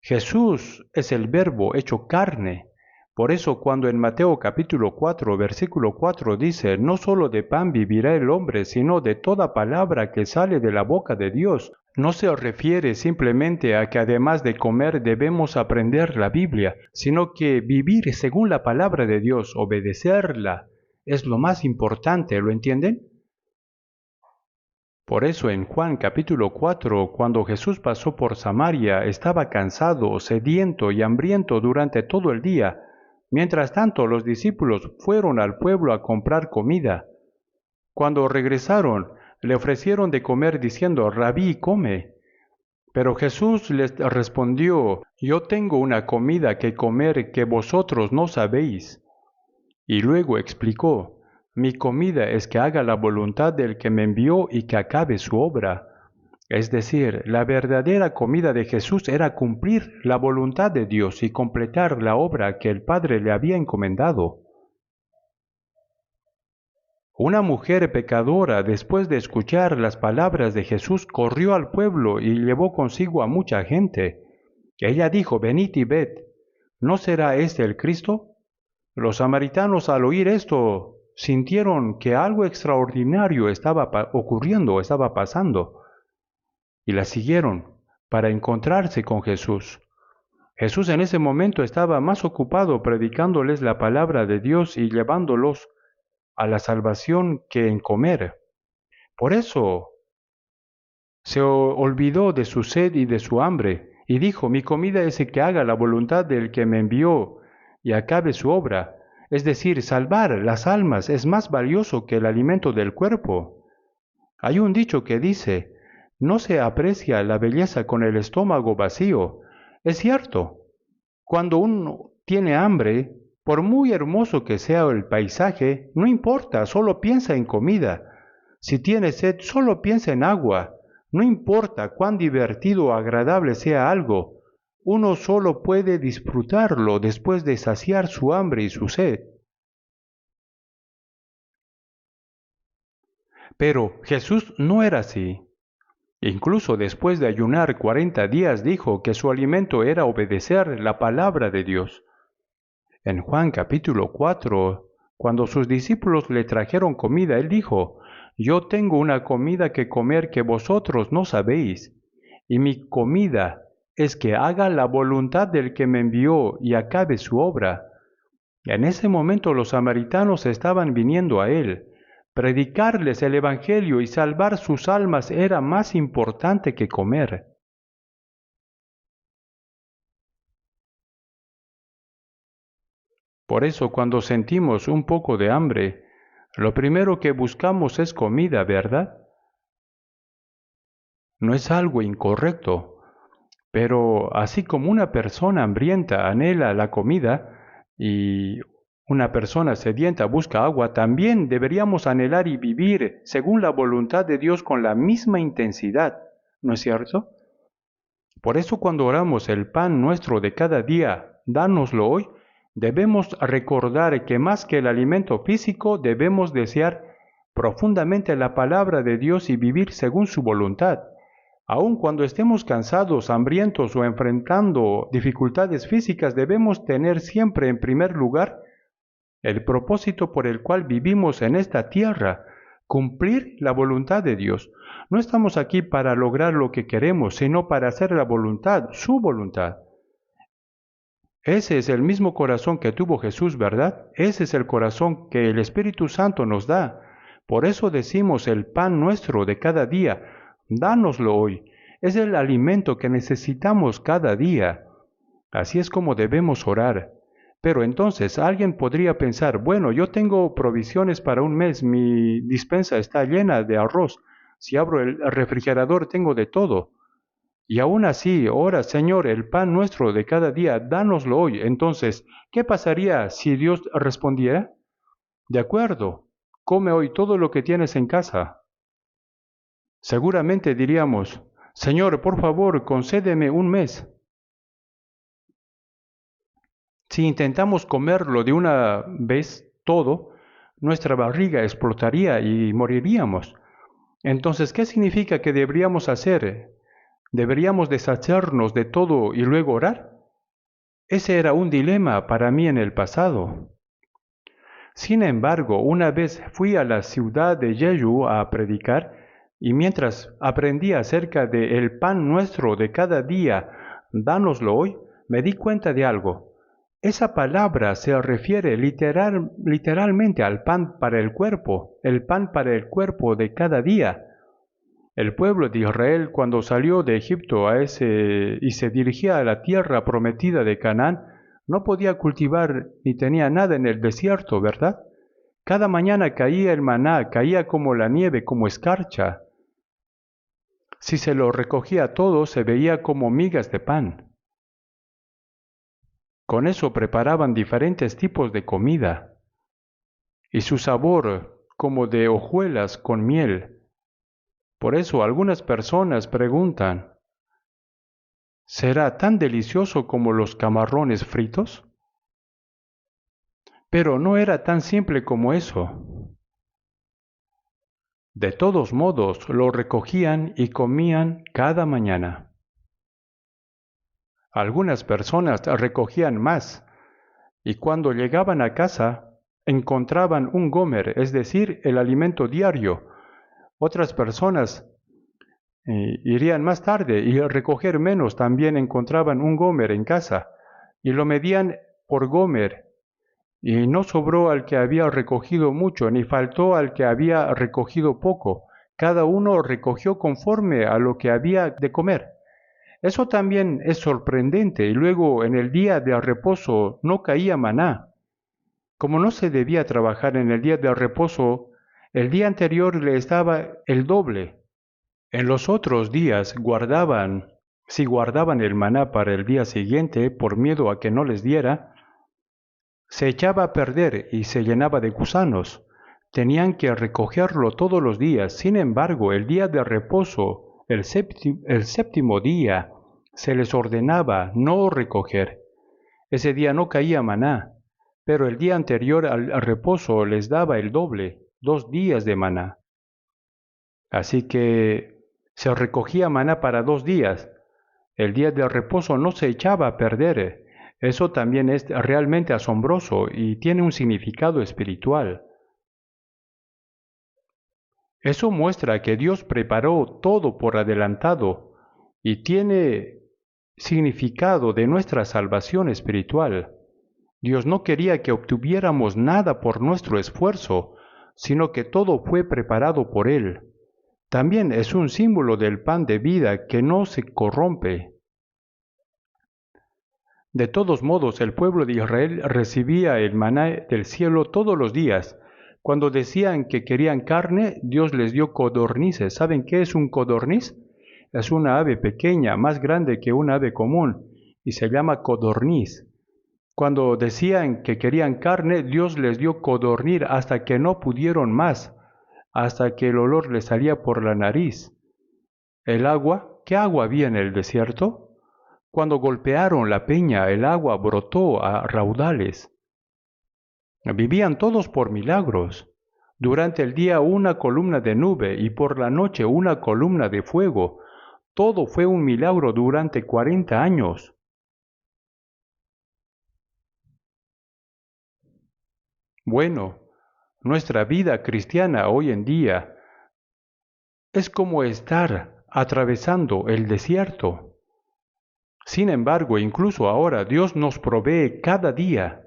Jesús es el Verbo hecho carne. Por eso cuando en Mateo capítulo 4, versículo 4 dice, no solo de pan vivirá el hombre, sino de toda palabra que sale de la boca de Dios, no se refiere simplemente a que además de comer debemos aprender la Biblia, sino que vivir según la palabra de Dios, obedecerla, es lo más importante, ¿lo entienden? Por eso en Juan capítulo 4, cuando Jesús pasó por Samaria, estaba cansado, sediento y hambriento durante todo el día. Mientras tanto, los discípulos fueron al pueblo a comprar comida. Cuando regresaron, le ofrecieron de comer diciendo, «Rabí, come». Pero Jesús les respondió, «Yo tengo una comida que comer que vosotros no sabéis». Y luego explicó, «Mi comida es que haga la voluntad del que me envió y que acabe su obra». Es decir, la verdadera comida de Jesús era cumplir la voluntad de Dios y completar la obra que el Padre le había encomendado. Una mujer pecadora, después de escuchar las palabras de Jesús, corrió al pueblo y llevó consigo a mucha gente. Ella dijo, «Venid y ved, ¿no será este el Cristo?». Los samaritanos al oír esto sintieron que algo extraordinario estaba ocurriendo, estaba pasando, y la siguieron para encontrarse con Jesús. Jesús en ese momento estaba más ocupado predicándoles la palabra de Dios y llevándolos a la salvación que en comer. Por eso se olvidó de su sed y de su hambre, y dijo, mi comida es el que haga la voluntad del que me envió y acabe su obra. Es decir, salvar las almas es más valioso que el alimento del cuerpo. Hay un dicho que dice, no se aprecia la belleza con el estómago vacío. Es cierto, cuando uno tiene hambre, por muy hermoso que sea el paisaje, no importa, solo piensa en comida. Si tiene sed, solo piensa en agua. No importa cuán divertido o agradable sea algo, uno solo puede disfrutarlo después de saciar su hambre y su sed. Pero Jesús no era así. Incluso después de ayunar 40 días dijo que su alimento era obedecer la palabra de Dios. En Juan capítulo 4, cuando sus discípulos le trajeron comida, él dijo, yo tengo una comida que comer que vosotros no sabéis, y mi comida es que haga la voluntad del que me envió y acabe su obra. En ese momento los samaritanos estaban viniendo a él. Predicarles el Evangelio y salvar sus almas era más importante que comer. Por eso cuando sentimos un poco de hambre, lo primero que buscamos es comida, ¿verdad? No es algo incorrecto, pero así como una persona hambrienta anhela la comida y una persona sedienta busca agua, también deberíamos anhelar y vivir según la voluntad de Dios con la misma intensidad, ¿no es cierto? Por eso cuando oramos el pan nuestro de cada día, dánoslo hoy, debemos recordar que más que el alimento físico debemos desear profundamente la palabra de Dios y vivir según su voluntad. Aun cuando estemos cansados, hambrientos o enfrentando dificultades físicas, debemos tener siempre en primer lugar el propósito por el cual vivimos en esta tierra, cumplir la voluntad de Dios. No estamos aquí para lograr lo que queremos, sino para hacer la voluntad, su voluntad. Ese es el mismo corazón que tuvo Jesús, ¿verdad? Ese es el corazón que el Espíritu Santo nos da. Por eso decimos el pan nuestro de cada día, dánoslo hoy. Es el alimento que necesitamos cada día. Así es como debemos orar. Pero entonces alguien podría pensar, bueno, yo tengo provisiones para un mes, mi despensa está llena de arroz, si abro el refrigerador tengo de todo. Y aún así, ora, Señor, el pan nuestro de cada día, dánoslo hoy. Entonces, ¿qué pasaría si Dios respondiera? De acuerdo, come hoy todo lo que tienes en casa. Seguramente diríamos, Señor, por favor, concédeme un mes. Si intentamos comerlo de una vez todo, nuestra barriga explotaría y moriríamos. Entonces, ¿qué significa que deberíamos hacer? ¿Deberíamos deshacernos de todo y luego orar? Ese era un dilema para mí en el pasado. Sin embargo, una vez fui a la ciudad de Jeju a predicar y mientras aprendía acerca de el pan nuestro de cada día, dánoslo hoy, me di cuenta de algo. Esa palabra se refiere literalmente al pan para el pan para el cuerpo de cada día. El pueblo de Israel cuando salió de Egipto y se dirigía a la tierra prometida de Canaán, no podía cultivar ni tenía nada en el desierto, ¿verdad? Cada mañana caía el maná, caía como la nieve, como escarcha. Si se lo recogía todo, se veía como migas de pan. Con eso preparaban diferentes tipos de comida, y su sabor como de hojuelas con miel. Por eso algunas personas preguntan, ¿será tan delicioso como los camarones fritos? Pero no era tan simple como eso. De todos modos, lo recogían y comían cada mañana. Algunas personas recogían más y cuando llegaban a casa encontraban un gomer, es decir, el alimento diario. Otras personas irían más tarde y al recoger menos también encontraban un gomer en casa y lo medían por gomer. Y no sobró al que había recogido mucho, ni faltó al que había recogido poco. Cada uno recogió conforme a lo que había de comer. Eso también es sorprendente. Y luego en el día de reposo no caía maná. Como no se debía trabajar en el día de reposo, el día anterior les daba el doble. En los otros días si guardaban el maná para el día siguiente por miedo a que no les diera, se echaba a perder y se llenaba de gusanos. Tenían que recogerlo todos los días. Sin embargo, el día de reposo, el séptimo día, se les ordenaba no recoger. Ese día no caía maná, pero el día anterior al reposo les daba el doble, 2 días de maná. Así que se recogía maná para 2 días. El día de reposo no se echaba a perder. Eso también es realmente asombroso y tiene un significado espiritual. Eso muestra que Dios preparó todo por adelantado y tiene significado de nuestra salvación espiritual. Dios no quería que obtuviéramos nada por nuestro esfuerzo, sino que todo fue preparado por Él. También es un símbolo del pan de vida que no se corrompe. De todos modos, el pueblo de Israel recibía el maná del cielo todos los días. Cuando decían que querían carne, Dios les dio codornices. ¿Saben qué es un codorniz? Es una ave pequeña, más grande que una ave común, y se llama codorniz. Cuando decían que querían carne, Dios les dio codorniz hasta que no pudieron más, hasta que el olor les salía por la nariz. El agua, ¿qué agua había en el desierto? Cuando golpearon la peña, el agua brotó a raudales. Vivían todos por milagros. Durante el día una columna de nube y por la noche una columna de fuego. Todo fue un milagro durante 40 años. Bueno, nuestra vida cristiana hoy en día es como estar atravesando el desierto. Sin embargo, incluso ahora Dios nos provee cada día.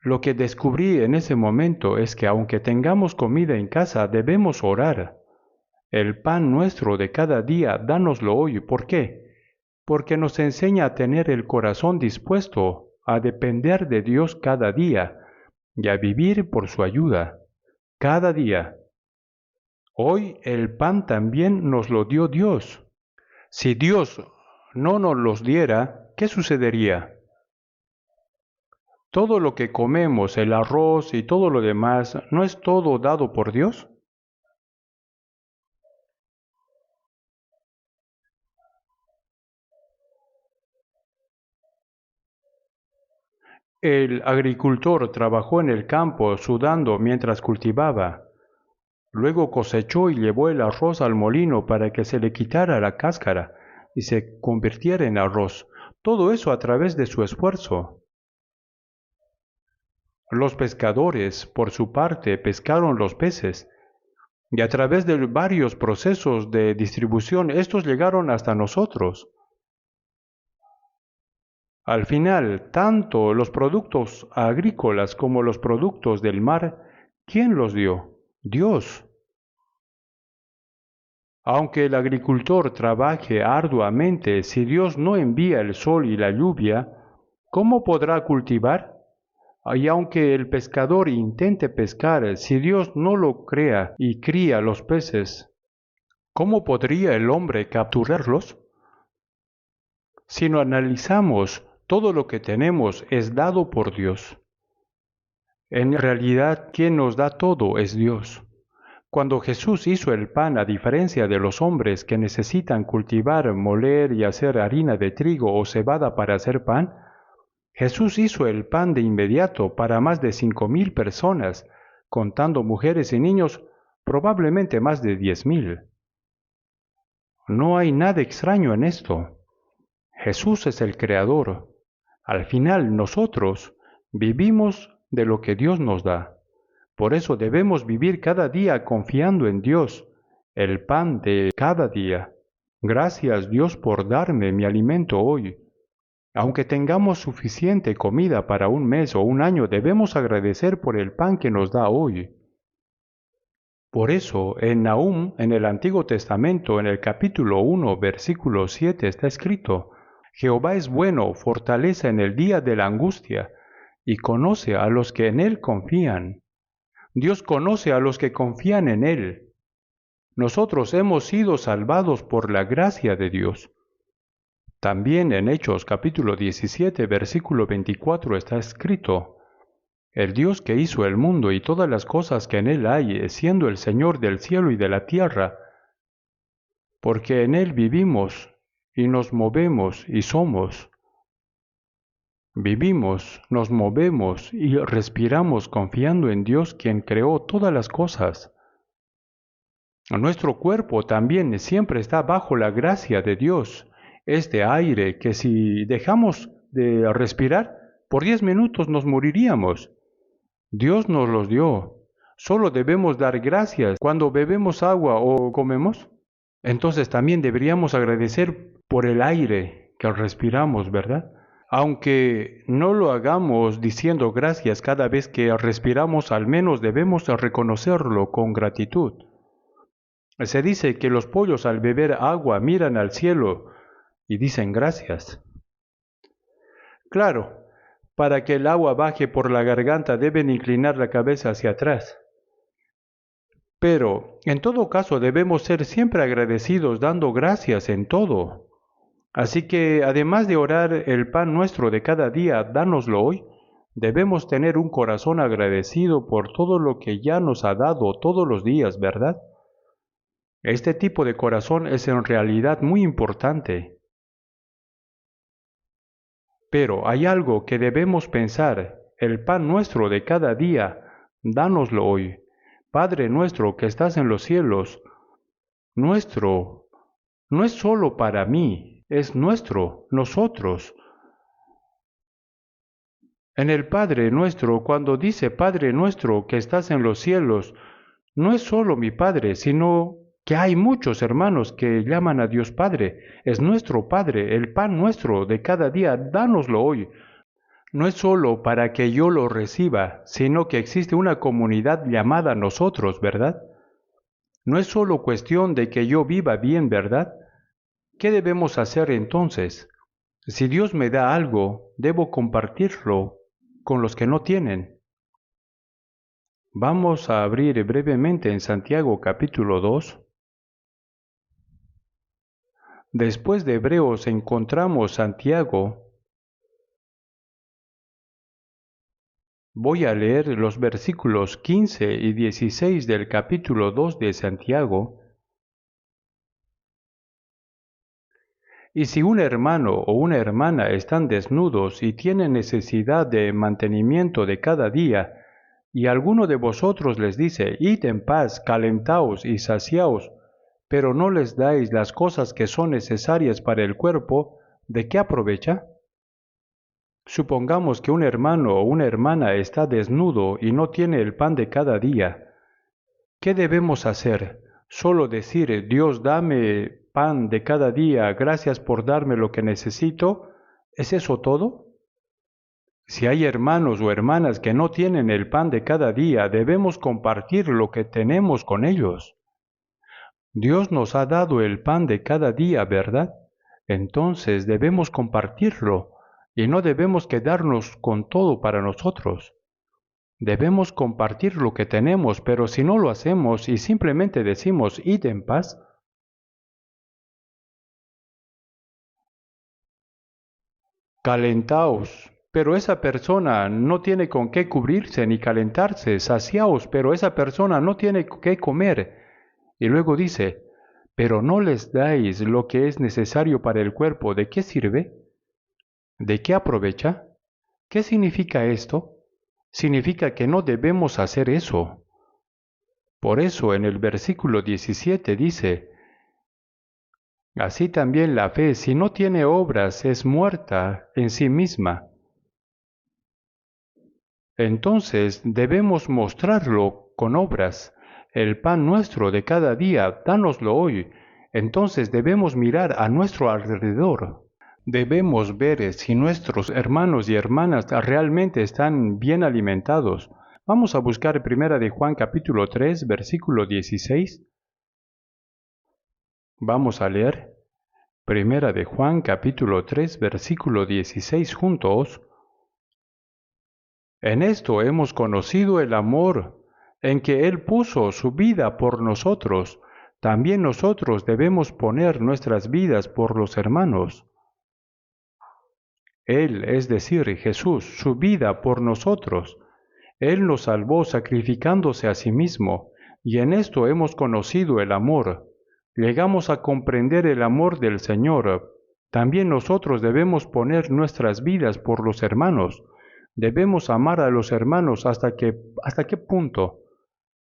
Lo que descubrí en ese momento es que aunque tengamos comida en casa, debemos orar. El pan nuestro de cada día, dánoslo hoy. ¿Por qué? Porque nos enseña a tener el corazón dispuesto a depender de Dios cada día y a vivir por su ayuda. Cada día. Hoy el pan también nos lo dio Dios. Si Dios no nos los diera, ¿qué sucedería? Todo lo que comemos, el arroz y todo lo demás, ¿no es todo dado por Dios? El agricultor trabajó en el campo sudando mientras cultivaba. Luego cosechó y llevó el arroz al molino para que se le quitara la cáscara y se convirtiera en arroz. Todo eso a través de su esfuerzo. Los pescadores, por su parte, pescaron los peces y a través de varios procesos de distribución, estos llegaron hasta nosotros. Al final, tanto los productos agrícolas como los productos del mar, ¿quién los dio? Dios. Aunque el agricultor trabaje arduamente, si Dios no envía el sol y la lluvia, ¿cómo podrá cultivar? Y aunque el pescador intente pescar, si Dios no lo crea y cría los peces, ¿cómo podría el hombre capturarlos? Si no analizamos, todo lo que tenemos es dado por Dios. En realidad, quien nos da todo es Dios. Cuando Jesús hizo el pan, a diferencia de los hombres que necesitan cultivar, moler y hacer harina de trigo o cebada para hacer pan, Jesús hizo el pan de inmediato para más de 5,000 personas, contando mujeres y niños, probablemente más de 10,000. No hay nada extraño en esto. Jesús es el Creador. Al final nosotros vivimos de lo que Dios nos da. Por eso debemos vivir cada día confiando en Dios, el pan de cada día. Gracias Dios por darme mi alimento hoy. Aunque tengamos suficiente comida para un mes o un año, debemos agradecer por el pan que nos da hoy. Por eso, en Nahum, en el Antiguo Testamento, en el capítulo 1, versículo 7, está escrito: Jehová es bueno, fortaleza en el día de la angustia, y conoce a los que en Él confían. Dios conoce a los que confían en Él. Nosotros hemos sido salvados por la gracia de Dios. También en Hechos capítulo 17, versículo 24 está escrito: El Dios que hizo el mundo y todas las cosas que en él hay, siendo el Señor del cielo y de la tierra, porque en él vivimos y nos movemos y somos. Vivimos, nos movemos y respiramos confiando en Dios quien creó todas las cosas. Nuestro cuerpo también siempre está bajo la gracia de Dios. Este aire que si dejamos de respirar, por 10 minutos nos moriríamos. Dios nos los dio. Solo debemos dar gracias cuando bebemos agua o comemos. Entonces también deberíamos agradecer por el aire que respiramos, ¿verdad? Aunque no lo hagamos diciendo gracias cada vez que respiramos, al menos debemos reconocerlo con gratitud. Se dice que los pollos al beber agua miran al cielo y dicen gracias. Claro, para que el agua baje por la garganta deben inclinar la cabeza hacia atrás. Pero, en todo caso, debemos ser siempre agradecidos dando gracias en todo. Así que, además de orar el pan nuestro de cada día, dánoslo hoy, debemos tener un corazón agradecido por todo lo que ya nos ha dado todos los días, ¿verdad? Este tipo de corazón es en realidad muy importante. Pero hay algo que debemos pensar: el pan nuestro de cada día, dánoslo hoy. Padre nuestro que estás en los cielos, nuestro, no es solo para mí, es nuestro, nosotros. En el Padre nuestro, cuando dice Padre nuestro que estás en los cielos, no es solo mi Padre, sino que hay muchos hermanos que llaman a Dios Padre. Es nuestro Padre, el pan nuestro de cada día, dánoslo hoy. No es solo para que yo lo reciba, sino que existe una comunidad llamada nosotros, ¿verdad? No es solo cuestión de que yo viva bien, ¿verdad? ¿Qué debemos hacer entonces? Si Dios me da algo, debo compartirlo con los que no tienen. Vamos a abrir brevemente en Santiago capítulo 2. Después de Hebreos encontramos Santiago. Voy a leer los versículos 15 y 16 del capítulo 2 de Santiago. Y si un hermano o una hermana están desnudos y tienen necesidad de mantenimiento de cada día, y alguno de vosotros les dice: id en paz, calentaos y saciaos, pero no les dais las cosas que son necesarias para el cuerpo, ¿de qué aprovecha? Supongamos que un hermano o una hermana está desnudo y no tiene el pan de cada día. ¿Qué debemos hacer? ¿Solo decir: Dios, dame pan de cada día, gracias por darme lo que necesito? ¿Es eso todo? Si hay hermanos o hermanas que no tienen el pan de cada día, debemos compartir lo que tenemos con ellos. Dios nos ha dado el pan de cada día, ¿verdad? Entonces debemos compartirlo y no debemos quedarnos con todo para nosotros. Debemos compartir lo que tenemos, pero si no lo hacemos y simplemente decimos: id en paz, calentaos, pero esa persona no tiene con qué cubrirse ni calentarse; saciaos, pero esa persona no tiene qué comer. Y luego dice: pero no les dais lo que es necesario para el cuerpo, ¿de qué sirve? ¿De qué aprovecha? ¿Qué significa esto? Significa que no debemos hacer eso. Por eso en el versículo 17 dice: así también la fe, si no tiene obras, es muerta en sí misma. Entonces debemos mostrarlo con obras. El pan nuestro de cada día, dánoslo hoy. Entonces debemos mirar a nuestro alrededor. Debemos ver si nuestros hermanos y hermanas realmente están bien alimentados. Vamos a buscar Primera de Juan capítulo 3, versículo 16. Vamos a leer Primera de Juan capítulo 3, versículo 16 juntos. En esto hemos conocido el amor, en que Él puso su vida por nosotros. También nosotros debemos poner nuestras vidas por los hermanos. Él, es decir, Jesús, su vida por nosotros. Él nos salvó sacrificándose a sí mismo, y en esto hemos conocido el amor. Llegamos a comprender el amor del Señor. También nosotros debemos poner nuestras vidas por los hermanos. Debemos amar a los hermanos hasta qué punto.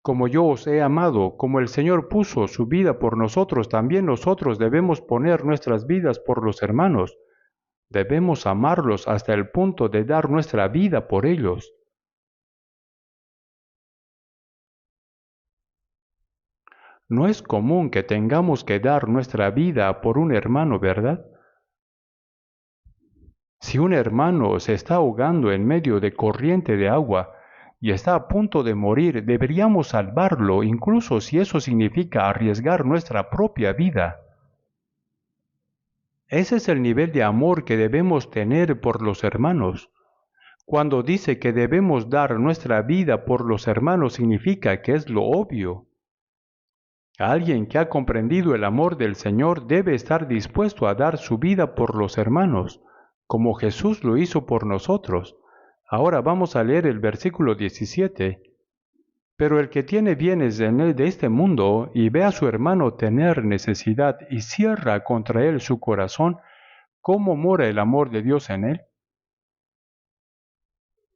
Como yo os he amado, como el Señor puso su vida por nosotros, también nosotros debemos poner nuestras vidas por los hermanos. Debemos amarlos hasta el punto de dar nuestra vida por ellos. No es común que tengamos que dar nuestra vida por un hermano, ¿verdad? Si un hermano se está ahogando en medio de corriente de agua y está a punto de morir, deberíamos salvarlo, incluso si eso significa arriesgar nuestra propia vida. Ese es el nivel de amor que debemos tener por los hermanos. Cuando dice que debemos dar nuestra vida por los hermanos, significa que es lo obvio. Alguien que ha comprendido el amor del Señor debe estar dispuesto a dar su vida por los hermanos, como Jesús lo hizo por nosotros. Ahora vamos a leer el versículo 17. Pero el que tiene bienes de este mundo y ve a su hermano tener necesidad y cierra contra él su corazón, ¿cómo mora el amor de Dios en él?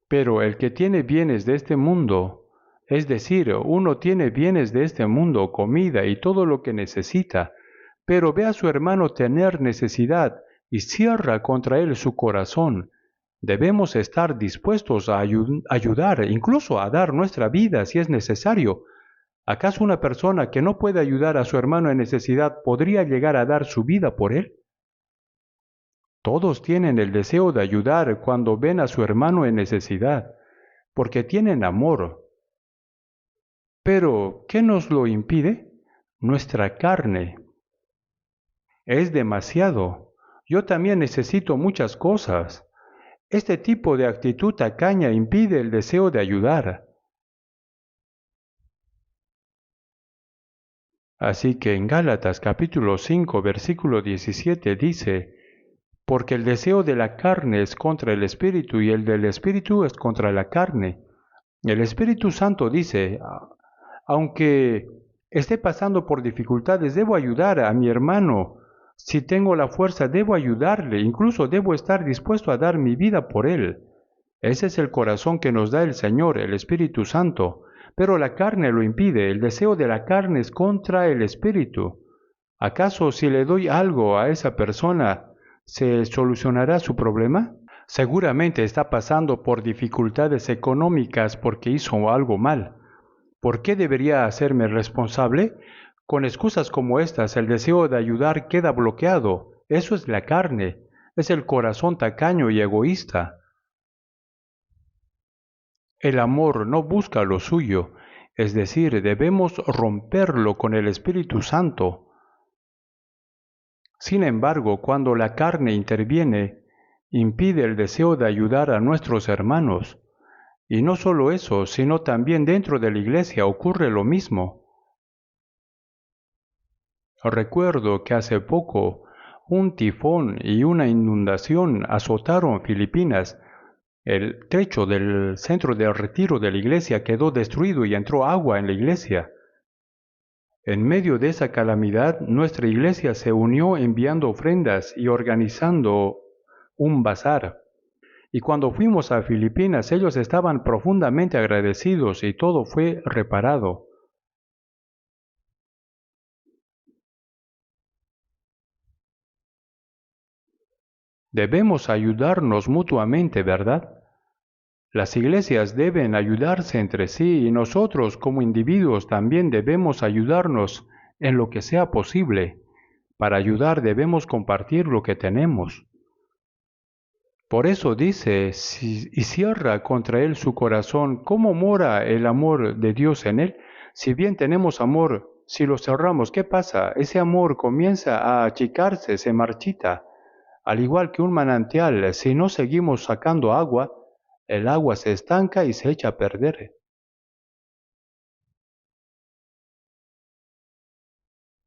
Pero el que tiene bienes de este mundo, es decir, uno tiene bienes de este mundo, comida y todo lo que necesita, pero ve a su hermano tener necesidad y cierra contra él su corazón. Debemos estar dispuestos a ayudar, incluso a dar nuestra vida si es necesario. ¿Acaso una persona que no puede ayudar a su hermano en necesidad podría llegar a dar su vida por él? Todos tienen el deseo de ayudar cuando ven a su hermano en necesidad, porque tienen amor. Pero, ¿qué nos lo impide? Nuestra carne. Es demasiado. Yo también necesito muchas cosas. Este tipo de actitud tacaña impide el deseo de ayudar. Así que en Gálatas capítulo 5 versículo 17 dice, porque el deseo de la carne es contra el espíritu y el del espíritu es contra la carne. El Espíritu Santo dice, aunque esté pasando por dificultades, debo ayudar a mi hermano. Si tengo la fuerza, debo ayudarle, incluso debo estar dispuesto a dar mi vida por él. Ese es el corazón que nos da el Señor, el Espíritu Santo. Pero la carne lo impide, el deseo de la carne es contra el Espíritu. ¿Acaso si le doy algo a esa persona, se solucionará su problema? Seguramente está pasando por dificultades económicas porque hizo algo mal. ¿Por qué debería hacerme responsable? Con excusas como estas, el deseo de ayudar queda bloqueado. Eso es la carne, es el corazón tacaño y egoísta. El amor no busca lo suyo, es decir, debemos romperlo con el Espíritu Santo. Sin embargo, cuando la carne interviene, impide el deseo de ayudar a nuestros hermanos. Y no solo eso, sino también dentro de la iglesia ocurre lo mismo. Recuerdo que hace poco un tifón y una inundación azotaron Filipinas. El techo del centro de retiro de la iglesia quedó destruido y entró agua en la iglesia. En medio de esa calamidad, nuestra iglesia se unió enviando ofrendas y organizando un bazar. Y cuando fuimos a Filipinas, ellos estaban profundamente agradecidos y todo fue reparado. Debemos ayudarnos mutuamente, ¿verdad? Las iglesias deben ayudarse entre sí y nosotros como individuos también debemos ayudarnos en lo que sea posible. Para ayudar debemos compartir lo que tenemos. Por eso dice, y cierra contra él su corazón, ¿cómo mora el amor de Dios en él? Si bien tenemos amor, si lo cerramos, ¿qué pasa? Ese amor comienza a achicarse, se marchita. Al igual que un manantial, si no seguimos sacando agua, el agua se estanca y se echa a perder.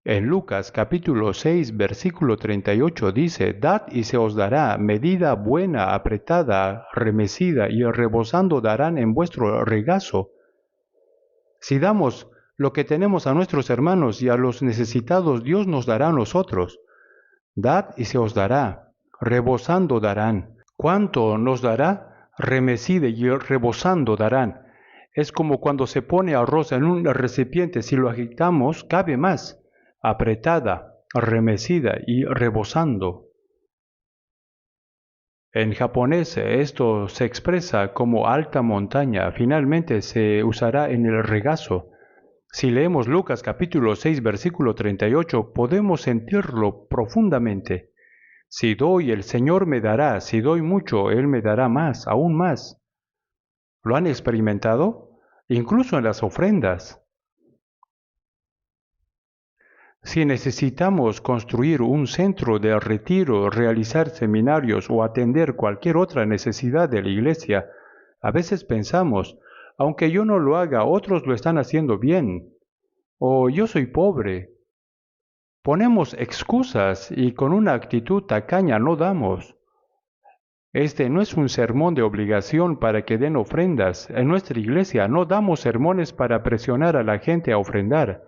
En Lucas capítulo 6, versículo 38 dice, Dad y se os dará, medida buena, apretada, remecida y rebosando darán en vuestro regazo. Si damos lo que tenemos a nuestros hermanos y a los necesitados, Dios nos dará a nosotros. Dad y se os dará, rebosando darán. ¿Cuánto nos dará? Remecida y rebosando darán. Es como cuando se pone arroz en un recipiente, si lo agitamos, cabe más, apretada, remecida y rebosando. En japonés esto se expresa como alta montaña, finalmente se usará en el regazo. Si leemos Lucas capítulo 6 versículo 38, podemos sentirlo profundamente. Si doy, el Señor me dará, si doy mucho, Él me dará más, aún más. ¿Lo han experimentado? Incluso en las ofrendas. Si necesitamos construir un centro de retiro, realizar seminarios o atender cualquier otra necesidad de la iglesia, a veces pensamos, aunque yo no lo haga, otros lo están haciendo bien, o yo soy pobre. Ponemos excusas y con una actitud tacaña no damos. Este no es un sermón de obligación para que den ofrendas. En nuestra iglesia no damos sermones para presionar a la gente a ofrendar.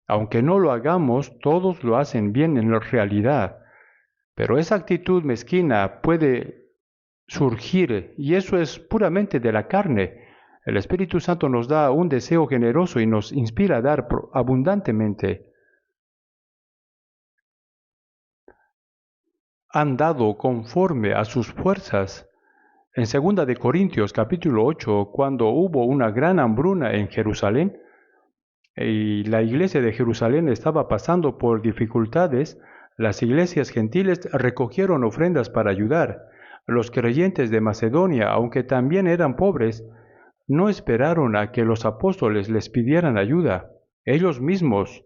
Aunque no lo hagamos, todos lo hacen bien en la realidad. Pero esa actitud mezquina puede surgir y eso es puramente de la carne. El Espíritu Santo nos da un deseo generoso y nos inspira a dar abundantemente. Han dado conforme a sus fuerzas. En 2 de Corintios capítulo 8, cuando hubo una gran hambruna en Jerusalén, y la iglesia de Jerusalén estaba pasando por dificultades, las iglesias gentiles recogieron ofrendas para ayudar. Los creyentes de Macedonia, aunque también eran pobres, no esperaron a que los apóstoles les pidieran ayuda. Ellos mismos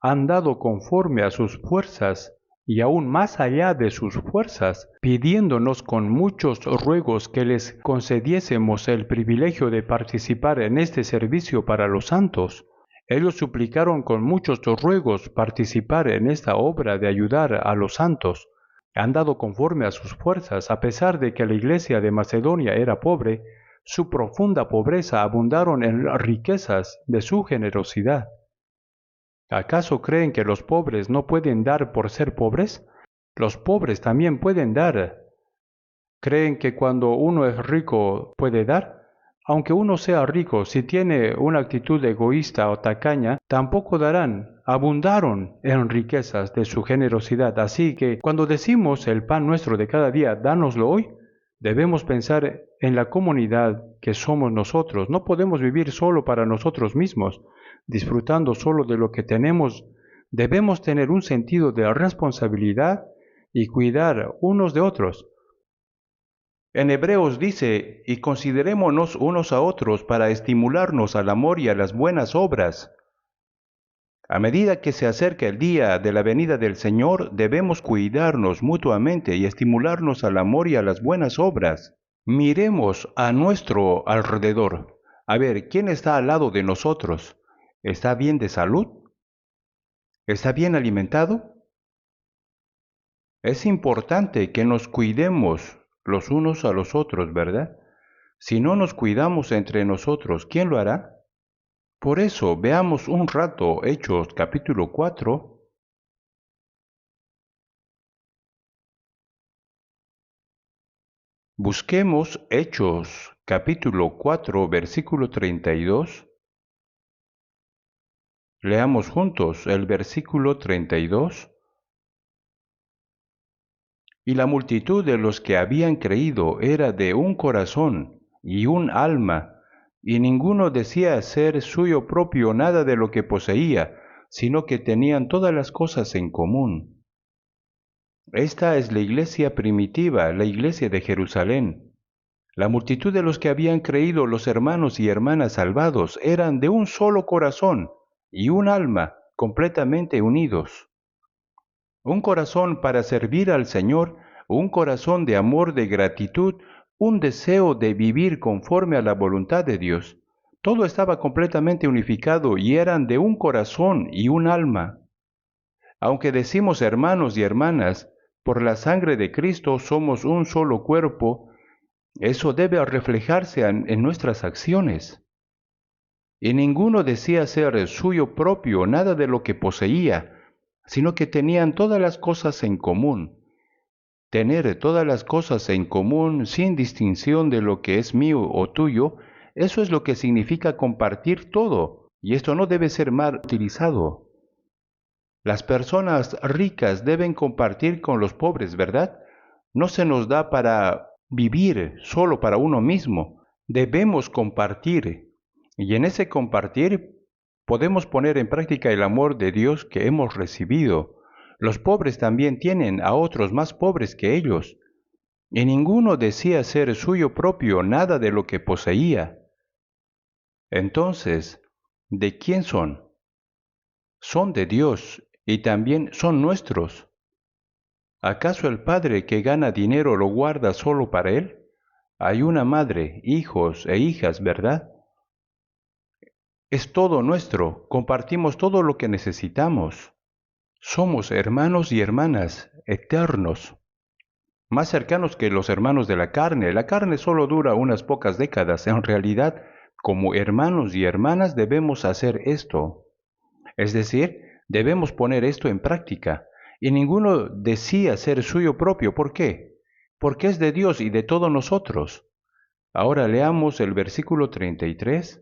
han dado conforme a sus fuerzas y aún más allá de sus fuerzas, pidiéndonos con muchos ruegos que les concediésemos el privilegio de participar en este servicio para los santos. Ellos suplicaron con muchos ruegos participar en esta obra de ayudar a los santos. Han dado conforme a sus fuerzas, a pesar de que la iglesia de Macedonia era pobre, su profunda pobreza abundaron en las riquezas de su generosidad. ¿Acaso creen que los pobres no pueden dar por ser pobres? Los pobres también pueden dar. ¿Creen que cuando uno es rico puede dar? Aunque uno sea rico, si tiene una actitud egoísta o tacaña, tampoco darán. Abundaron en riquezas de su generosidad. Así que cuando decimos el pan nuestro de cada día, dánoslo hoy, debemos pensar en la comunidad que somos nosotros. No podemos vivir solo para nosotros mismos, disfrutando solo de lo que tenemos. Debemos tener un sentido de responsabilidad y cuidar unos de otros. En Hebreos dice, y considerémonos unos a otros para estimularnos al amor y a las buenas obras. A medida que se acerca el día de la venida del Señor, debemos cuidarnos mutuamente y estimularnos al amor y a las buenas obras. Miremos a nuestro alrededor. A ver, ¿quién está al lado de nosotros? ¿Está bien de salud? ¿Está bien alimentado? Es importante que nos cuidemos los unos a los otros, ¿verdad? Si no nos cuidamos entre nosotros, ¿quién lo hará? Por eso, veamos un rato Hechos capítulo 4. Busquemos Hechos capítulo 4, versículo 32. Leamos juntos el versículo 32. Y la multitud de los que habían creído era de un corazón y un alma, y ninguno decía ser suyo propio nada de lo que poseía, sino que tenían todas las cosas en común. Esta es la iglesia primitiva, la iglesia de Jerusalén. La multitud de los que habían creído, los hermanos y hermanas salvados, eran de un solo corazón y un alma completamente unidos. Un corazón para servir al Señor, un corazón de amor, de gratitud, un deseo de vivir conforme a la voluntad de Dios. Todo estaba completamente unificado y eran de un corazón y un alma. Aunque decimos hermanos y hermanas, por la sangre de Cristo somos un solo cuerpo, eso debe reflejarse en nuestras acciones. Y ninguno decía ser suyo propio nada de lo que poseía, sino que tenían todas las cosas en común. Tener todas las cosas en común sin distinción de lo que es mío o tuyo, eso es lo que significa compartir todo, y esto no debe ser mal utilizado. Las personas ricas deben compartir con los pobres, ¿verdad? No se nos da para vivir solo para uno mismo. Debemos compartir. Y en ese compartir podemos poner en práctica el amor de Dios que hemos recibido. Los pobres también tienen a otros más pobres que ellos. Y ninguno decía ser suyo propio nada de lo que poseía. Entonces, ¿de quién son? Son de Dios y también son nuestros. ¿Acaso el padre que gana dinero lo guarda solo para él? Hay una madre, hijos e hijas, ¿verdad? Es todo nuestro, compartimos todo lo que necesitamos. Somos hermanos y hermanas eternos, más cercanos que los hermanos de la carne. La carne solo dura unas pocas décadas. En realidad, como hermanos y hermanas debemos hacer esto. Es decir, debemos poner esto en práctica. Y ninguno decía ser suyo propio. ¿Por qué? Porque es de Dios y de todos nosotros. Ahora leamos el versículo 33.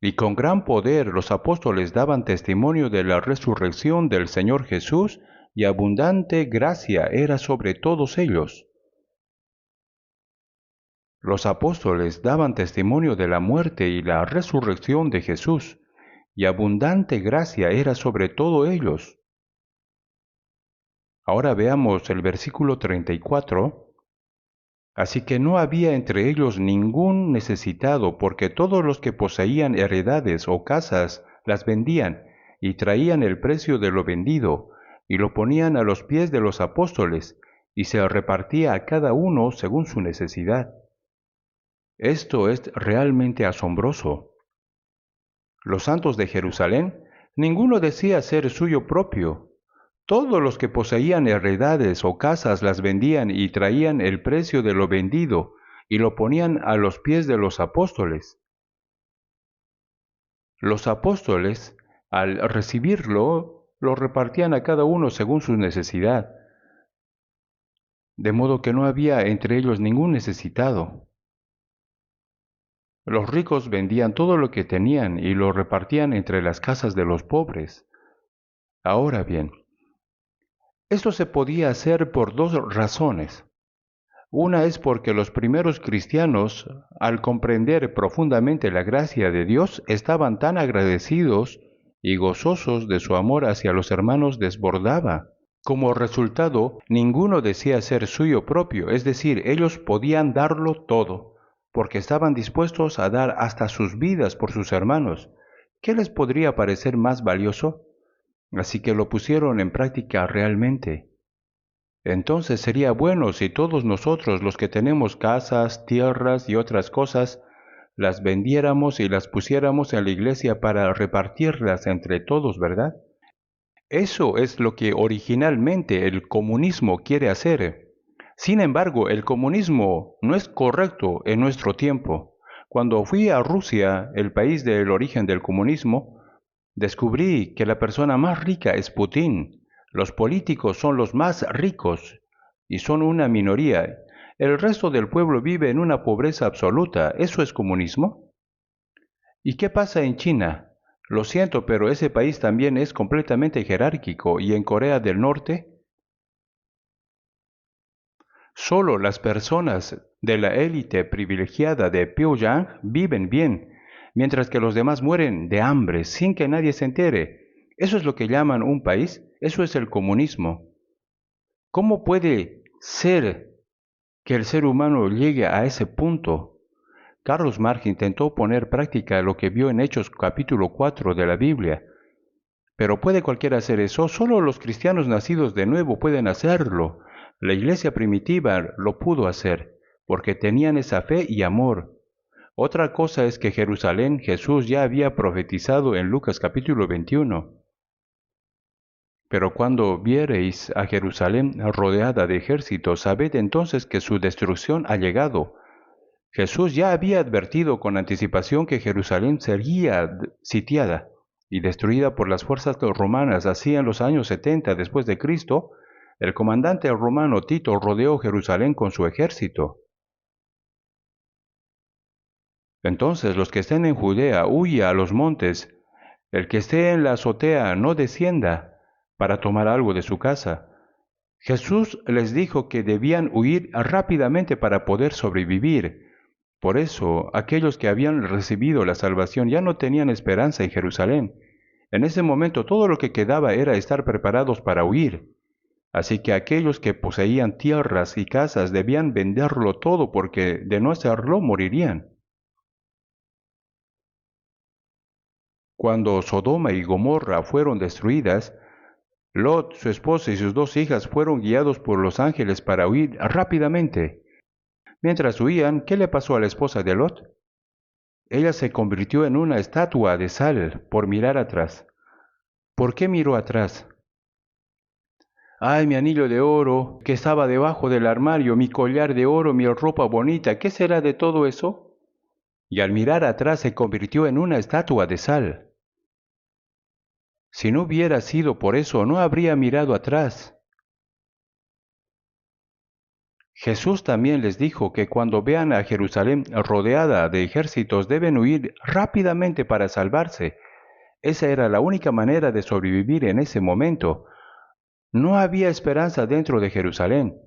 Y con gran poder los apóstoles daban testimonio de la resurrección del Señor Jesús, y abundante gracia era sobre todos ellos. Los apóstoles daban testimonio de la muerte y la resurrección de Jesús, y abundante gracia era sobre todos ellos. Ahora veamos el versículo 34. Así que no había entre ellos ningún necesitado, porque todos los que poseían heredades o casas las vendían y traían el precio de lo vendido y lo ponían a los pies de los apóstoles, y se repartía a cada uno según su necesidad. Esto es realmente asombroso. Los santos de Jerusalén, ninguno decía ser suyo propio. Todos los que poseían heredades o casas las vendían y traían el precio de lo vendido y lo ponían a los pies de los apóstoles. Los apóstoles, al recibirlo, lo repartían a cada uno según su necesidad, de modo que no había entre ellos ningún necesitado. Los ricos vendían todo lo que tenían y lo repartían entre las casas de los pobres. Ahora bien, esto se podía hacer por dos razones. Una es porque los primeros cristianos, al comprender profundamente la gracia de Dios, estaban tan agradecidos y gozosos de su amor hacia los hermanos desbordaba. Como resultado, ninguno decía ser suyo propio, es decir, ellos podían darlo todo, porque estaban dispuestos a dar hasta sus vidas por sus hermanos. ¿Qué les podría parecer más valioso? Así que lo pusieron en práctica realmente. Entonces sería bueno si todos nosotros, los que tenemos casas, tierras y otras cosas, las vendiéramos y las pusiéramos en la iglesia para repartirlas entre todos, ¿verdad? Eso es lo que originalmente el comunismo quiere hacer. Sin embargo, el comunismo no es correcto en nuestro tiempo. Cuando fui a Rusia, el país del origen del comunismo, descubrí que la persona más rica es Putin. Los políticos son los más ricos y son una minoría. El resto del pueblo vive en una pobreza absoluta. ¿Eso es comunismo? ¿Y qué pasa en China? Lo siento, pero ese país también es completamente jerárquico. ¿Y en Corea del Norte? Solo las personas de la élite privilegiada de Pyongyang viven bien, mientras que los demás mueren de hambre sin que nadie se entere. ¿Eso es lo que llaman un país? Eso es el comunismo. ¿Cómo puede ser que el ser humano llegue a ese punto? Carlos Marx intentó poner en práctica lo que vio en Hechos capítulo 4 de la Biblia. Pero ¿puede cualquiera hacer eso? Solo los cristianos nacidos de nuevo pueden hacerlo. La iglesia primitiva lo pudo hacer, porque tenían esa fe y amor. Otra cosa es que Jerusalén Jesús ya había profetizado en Lucas capítulo 21. Pero cuando viereis a Jerusalén rodeada de ejércitos, sabed entonces que su destrucción ha llegado. Jesús ya había advertido con anticipación que Jerusalén sería sitiada y destruida por las fuerzas romanas. Así en los años 70 después de Cristo, el comandante romano Tito rodeó Jerusalén con su ejército. Entonces los que estén en Judea huya a los montes, el que esté en la azotea no descienda para tomar algo de su casa. Jesús les dijo que debían huir rápidamente para poder sobrevivir. Por eso, aquellos que habían recibido la salvación ya no tenían esperanza en Jerusalén. En ese momento todo lo que quedaba era estar preparados para huir. Así que aquellos que poseían tierras y casas debían venderlo todo porque de no hacerlo morirían. Cuando Sodoma y Gomorra fueron destruidas, Lot, su esposa y sus 2 hijas fueron guiados por los ángeles para huir rápidamente. Mientras huían, ¿qué le pasó a la esposa de Lot? Ella se convirtió en una estatua de sal por mirar atrás. ¿Por qué miró atrás? Ay, mi anillo de oro que estaba debajo del armario, mi collar de oro, mi ropa bonita, ¿qué será de todo eso? Y al mirar atrás se convirtió en una estatua de sal. Si no hubiera sido por eso, no habría mirado atrás. Jesús también les dijo que cuando vean a Jerusalén rodeada de ejércitos deben huir rápidamente para salvarse. Esa era la única manera de sobrevivir en ese momento. No había esperanza dentro de Jerusalén.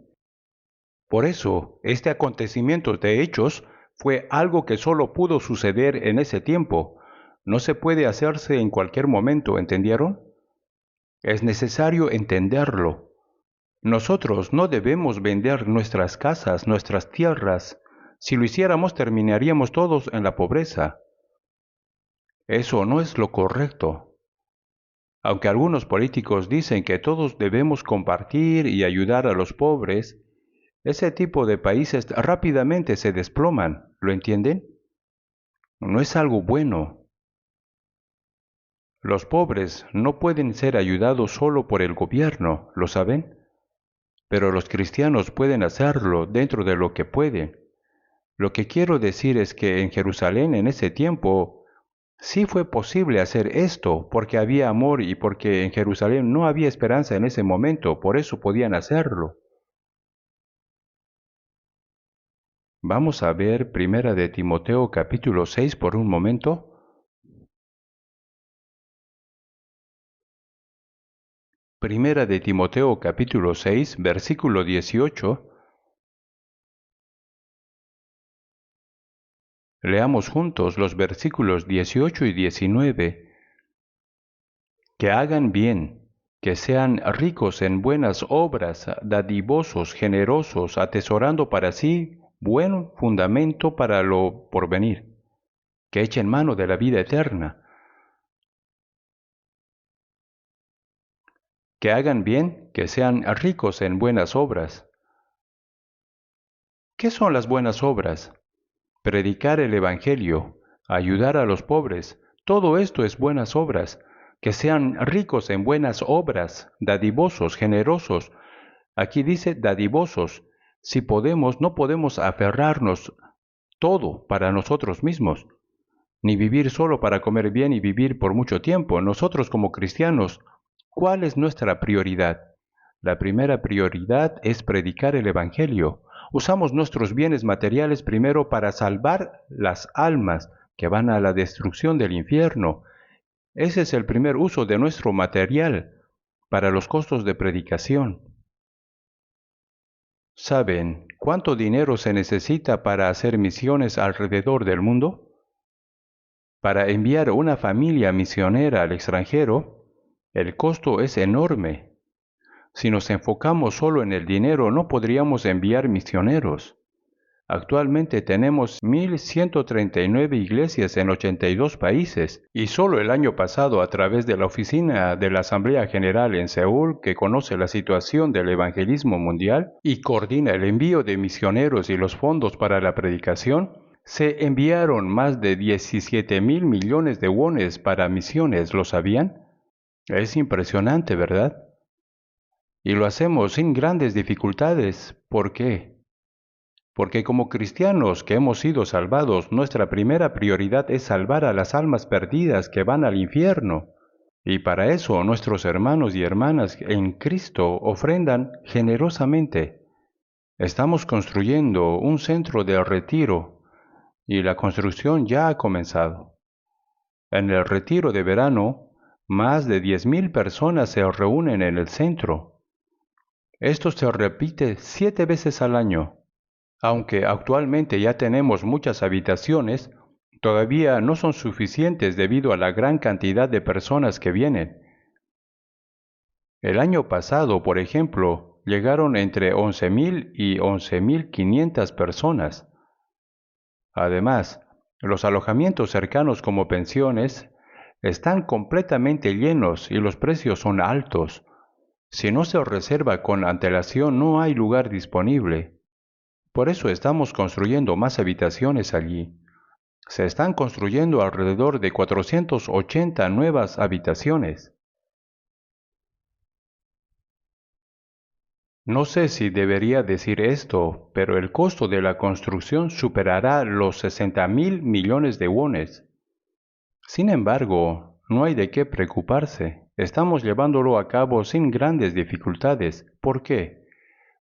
Por eso, este acontecimiento de hechos fue algo que solo pudo suceder en ese tiempo. No se puede hacerse en cualquier momento, ¿entendieron? Es necesario entenderlo. Nosotros no debemos vender nuestras casas, nuestras tierras. Si lo hiciéramos, terminaríamos todos en la pobreza. Eso no es lo correcto. Aunque algunos políticos dicen que todos debemos compartir y ayudar a los pobres, ese tipo de países rápidamente se desploman, ¿lo entienden? No es algo bueno. Los pobres no pueden ser ayudados solo por el gobierno, ¿lo saben? Pero los cristianos pueden hacerlo dentro de lo que pueden. Lo que quiero decir es que en Jerusalén en ese tiempo sí fue posible hacer esto porque había amor y porque en Jerusalén no había esperanza en ese momento, por eso podían hacerlo. Vamos a ver Primera de Timoteo capítulo 6 por un momento. Primera de Timoteo capítulo 6, versículo 18. Leamos juntos los versículos 18 y 19. Que hagan bien, que sean ricos en buenas obras, dadivosos, generosos, atesorando para sí buen fundamento para lo porvenir, que echen mano de la vida eterna. Que hagan bien, que sean ricos en buenas obras. ¿Qué son las buenas obras? Predicar el Evangelio, ayudar a los pobres, todo esto es buenas obras. Que sean ricos en buenas obras, dadivosos, generosos. Aquí dice dadivosos. Si podemos, no podemos aferrarnos todo para nosotros mismos, ni vivir solo para comer bien y vivir por mucho tiempo. Nosotros como cristianos, ¿cuál es nuestra prioridad? La primera prioridad es predicar el Evangelio. Usamos nuestros bienes materiales primero para salvar las almas que van a la destrucción del infierno. Ese es el primer uso de nuestro material para los costos de predicación. ¿Saben cuánto dinero se necesita para hacer misiones alrededor del mundo? Para enviar una familia misionera al extranjero, el costo es enorme. Si nos enfocamos solo en el dinero, no podríamos enviar misioneros. Actualmente tenemos 1.139 iglesias en 82 países y solo el año pasado a través de la Oficina de la Asamblea General en Seúl, que conoce la situación del evangelismo mundial y coordina el envío de misioneros y los fondos para la predicación, se enviaron más de 17.000 millones de wones para misiones, ¿lo sabían? Es impresionante, ¿verdad? Y lo hacemos sin grandes dificultades. ¿Por qué? Porque como cristianos que hemos sido salvados, nuestra primera prioridad es salvar a las almas perdidas que van al infierno. Y para eso nuestros hermanos y hermanas en Cristo ofrendan generosamente. Estamos construyendo un centro de retiro y la construcción ya ha comenzado. En el retiro de verano, más de 10.000 personas se reúnen en el centro. Esto se repite 7 veces al año. Aunque actualmente ya tenemos muchas habitaciones, todavía no son suficientes debido a la gran cantidad de personas que vienen. El año pasado, por ejemplo, llegaron entre 11.000 y 11.500 personas. Además, los alojamientos cercanos como pensiones están completamente llenos y los precios son altos. Si no se reserva con antelación, no hay lugar disponible. Por eso estamos construyendo más habitaciones allí. Se están construyendo alrededor de 480 nuevas habitaciones. No sé si debería decir esto, pero el costo de la construcción superará los 60.000 millones de wones. Sin embargo, no hay de qué preocuparse. Estamos llevándolo a cabo sin grandes dificultades. ¿Por qué?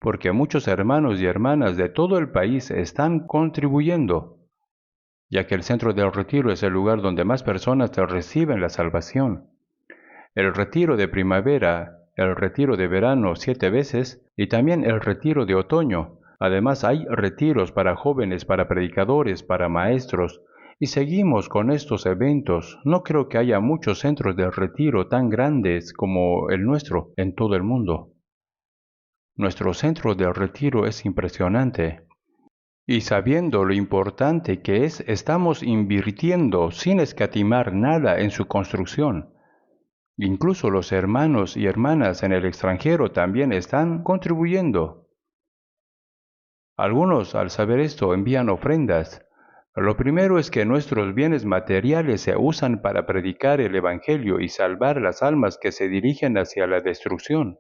Porque muchos hermanos y hermanas de todo el país están contribuyendo, ya que el centro del retiro es el lugar donde más personas reciben la salvación. El retiro de primavera, el retiro de verano 7 veces y también el retiro de otoño. Además hay retiros para jóvenes, para predicadores, para maestros. Y seguimos con estos eventos. No creo que haya muchos centros de retiro tan grandes como el nuestro en todo el mundo. Nuestro centro de retiro es impresionante. Y sabiendo lo importante que es, estamos invirtiendo sin escatimar nada en su construcción. Incluso los hermanos y hermanas en el extranjero también están contribuyendo. Algunos, al saber esto, envían ofrendas. Lo primero es que nuestros bienes materiales se usan para predicar el Evangelio y salvar las almas que se dirigen hacia la destrucción.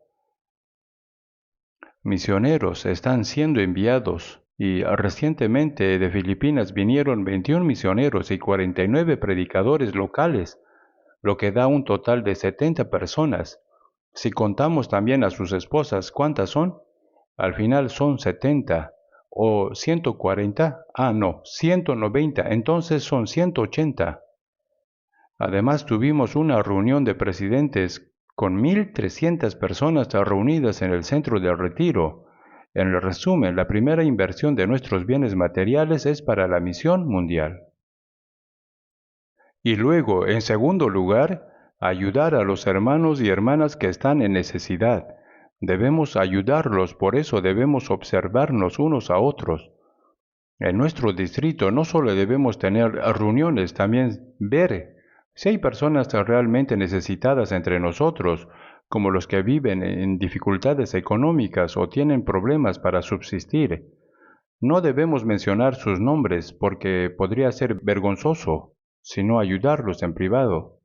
Misioneros están siendo enviados y recientemente de Filipinas vinieron 21 misioneros y 49 predicadores locales, lo que da un total de 70 personas. Si contamos también a sus esposas, ¿cuántas son? Al final son 70 o 140. No, 190, entonces son 180. Además tuvimos una reunión de presidentes con 1.300 personas reunidas en el centro del retiro. En el resumen, la primera inversión de nuestros bienes materiales es para la misión mundial. Y luego, en segundo lugar, ayudar a los hermanos y hermanas que están en necesidad. Debemos ayudarlos, por eso debemos observarnos unos a otros. En nuestro distrito no solo debemos tener reuniones, también ver si hay personas realmente necesitadas entre nosotros, como los que viven en dificultades económicas o tienen problemas para subsistir. No debemos mencionar sus nombres porque podría ser vergonzoso, sino ayudarlos en privado.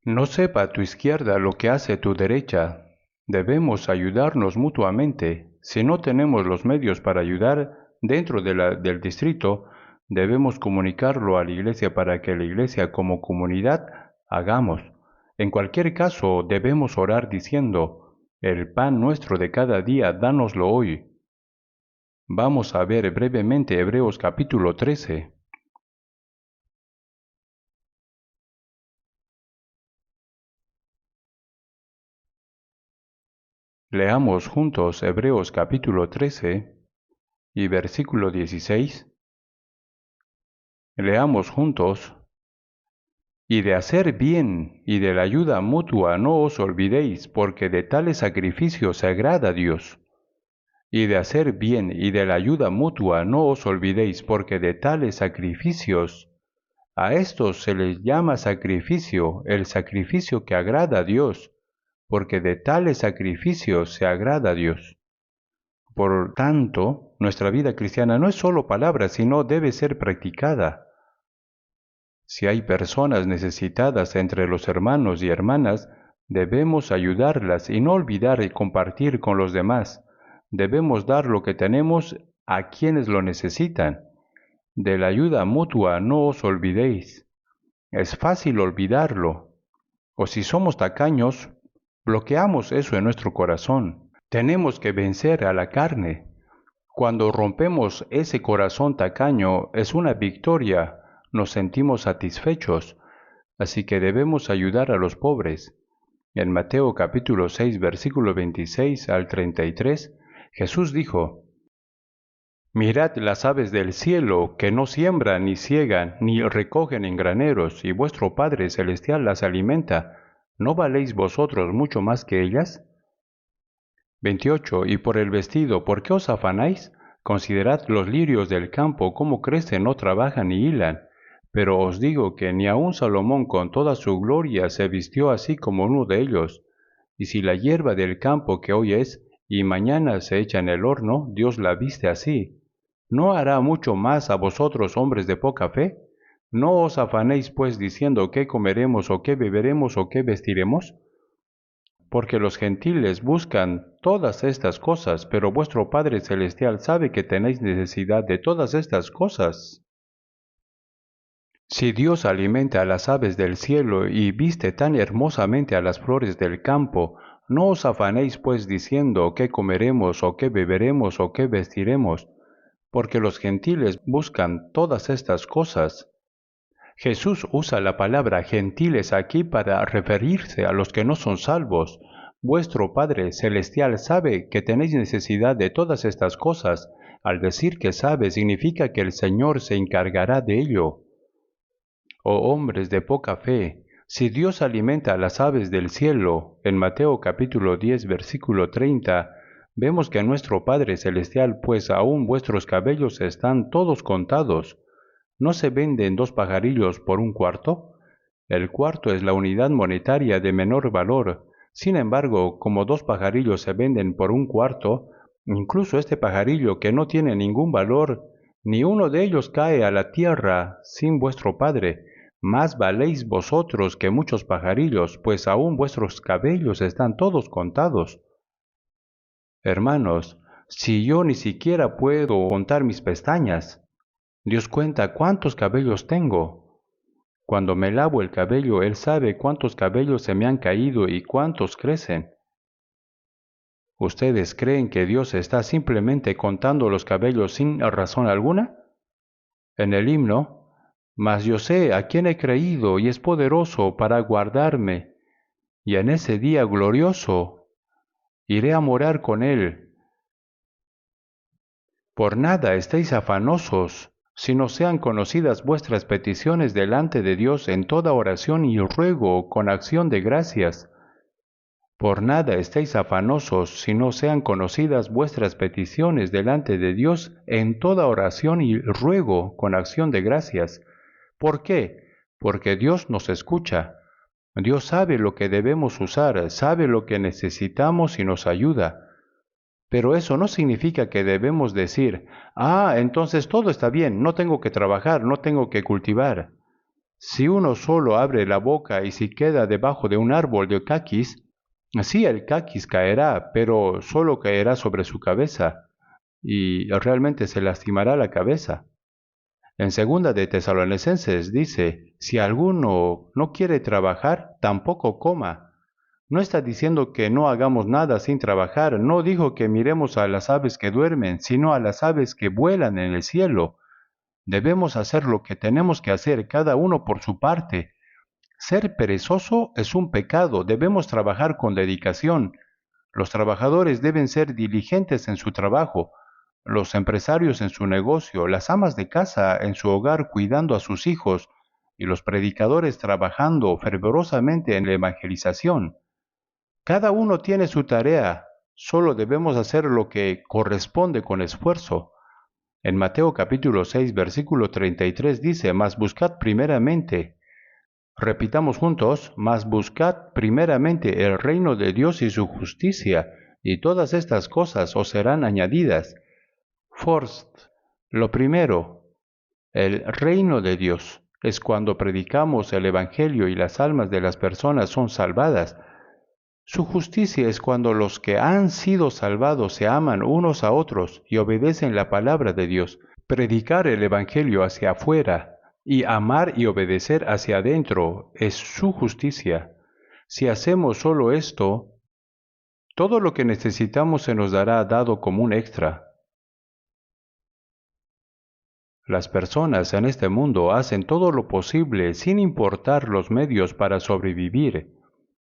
No sepa tu izquierda lo que hace tu derecha. Debemos ayudarnos mutuamente. Si no tenemos los medios para ayudar dentro del distrito, debemos comunicarlo a la iglesia para que la iglesia como comunidad hagamos. En cualquier caso, debemos orar diciendo, el pan nuestro de cada día, dánoslo hoy. Vamos a ver brevemente Hebreos capítulo 13. Leamos juntos Hebreos capítulo 13 y versículo 16. Leamos juntos. Y de hacer bien y de la ayuda mutua no os olvidéis, porque de tales sacrificios se agrada a Dios. Y de hacer bien y de la ayuda mutua no os olvidéis, porque de tales sacrificios, a estos se les llama sacrificio, el sacrificio que agrada a Dios, porque de tales sacrificios se agrada a Dios. Por tanto, nuestra vida cristiana no es solo palabra, sino debe ser practicada. Si hay personas necesitadas entre los hermanos y hermanas, debemos ayudarlas y no olvidar y compartir con los demás. Debemos dar lo que tenemos a quienes lo necesitan. De la ayuda mutua no os olvidéis. Es fácil olvidarlo. O si somos tacaños, bloqueamos eso en nuestro corazón. Tenemos que vencer a la carne. Cuando rompemos ese corazón tacaño, es una victoria. Nos sentimos satisfechos, así que debemos ayudar a los pobres. En Mateo capítulo 6, versículo 26 al 33, Jesús dijo, Mirad las aves del cielo, que no siembran, ni siegan, ni recogen en graneros, y vuestro Padre celestial las alimenta. ¿No valéis vosotros mucho más que ellas? 28. Y por el vestido, ¿por qué os afanáis? Considerad los lirios del campo, cómo crecen, no trabajan ni hilan. Pero os digo que ni aun Salomón con toda su gloria se vistió así como uno de ellos. Y si la hierba del campo que hoy es, y mañana se echa en el horno, Dios la viste así, ¿no hará mucho más a vosotros, hombres de poca fe? No os afanéis pues diciendo qué comeremos, o qué beberemos, o qué vestiremos, porque los gentiles buscan todas estas cosas, pero vuestro Padre Celestial sabe que tenéis necesidad de todas estas cosas. Si Dios alimenta a las aves del cielo y viste tan hermosamente a las flores del campo, no os afanéis pues diciendo qué comeremos, o qué beberemos, o qué vestiremos, porque los gentiles buscan todas estas cosas. Jesús usa la palabra gentiles aquí para referirse a los que no son salvos. Vuestro Padre Celestial sabe que tenéis necesidad de todas estas cosas. Al decir que sabe, significa que el Señor se encargará de ello. Oh hombres de poca fe, si Dios alimenta a las aves del cielo, en Mateo capítulo 10, versículo 30, vemos que nuestro Padre Celestial, pues aún vuestros cabellos están todos contados. ¿No se venden 2 pajarillos por 1 cuarto? El cuarto es la unidad monetaria de menor valor. Sin embargo, como 2 pajarillos se venden por 1 cuarto, incluso este pajarillo que no tiene ningún valor, ni uno de ellos cae a la tierra sin vuestro Padre. Más valéis vosotros que muchos pajarillos, pues aún vuestros cabellos están todos contados. Hermanos, si yo ni siquiera puedo contar mis pestañas, Dios cuenta cuántos cabellos tengo. Cuando me lavo el cabello, Él sabe cuántos cabellos se me han caído y cuántos crecen. ¿Ustedes creen que Dios está simplemente contando los cabellos sin razón alguna? En el himno, mas yo sé a quién he creído y es poderoso para guardarme, y en ese día glorioso iré a morar con Él. Por nada estéis afanosos, sino sean conocidas vuestras peticiones delante de Dios en toda oración y ruego con acción de gracias. Por nada estéis afanosos, sino sean conocidas vuestras peticiones delante de Dios en toda oración y ruego con acción de gracias. ¿Por qué? Porque Dios nos escucha. Dios sabe lo que debemos usar, sabe lo que necesitamos y nos ayuda. Pero eso no significa que debemos decir, entonces todo está bien, no tengo que trabajar, no tengo que cultivar. Si uno solo abre la boca y si queda debajo de un árbol de caquis, sí el caquis caerá, pero solo caerá sobre su cabeza y realmente se lastimará la cabeza. En 2 Tesalonicenses dice, si alguno no quiere trabajar, tampoco coma. No está diciendo que no hagamos nada sin trabajar, no dijo que miremos a las aves que duermen, sino a las aves que vuelan en el cielo. Debemos hacer lo que tenemos que hacer, cada uno por su parte. Ser perezoso es un pecado, debemos trabajar con dedicación. Los trabajadores deben ser diligentes en su trabajo, los empresarios en su negocio, las amas de casa en su hogar cuidando a sus hijos y los predicadores trabajando fervorosamente en la evangelización. Cada uno tiene su tarea, solo debemos hacer lo que corresponde con esfuerzo. En Mateo capítulo 6, versículo 33 dice, mas buscad primeramente, repitamos juntos, mas buscad primeramente el reino de Dios y su justicia, y todas estas cosas os serán añadidas. First, lo primero, el reino de Dios es cuando predicamos el Evangelio y las almas de las personas son salvadas. Su justicia es cuando los que han sido salvados se aman unos a otros y obedecen la palabra de Dios. Predicar el Evangelio hacia afuera y amar y obedecer hacia adentro es su justicia. Si hacemos solo esto, todo lo que necesitamos se nos dará dado como un extra. Las personas en este mundo hacen todo lo posible sin importar los medios para sobrevivir.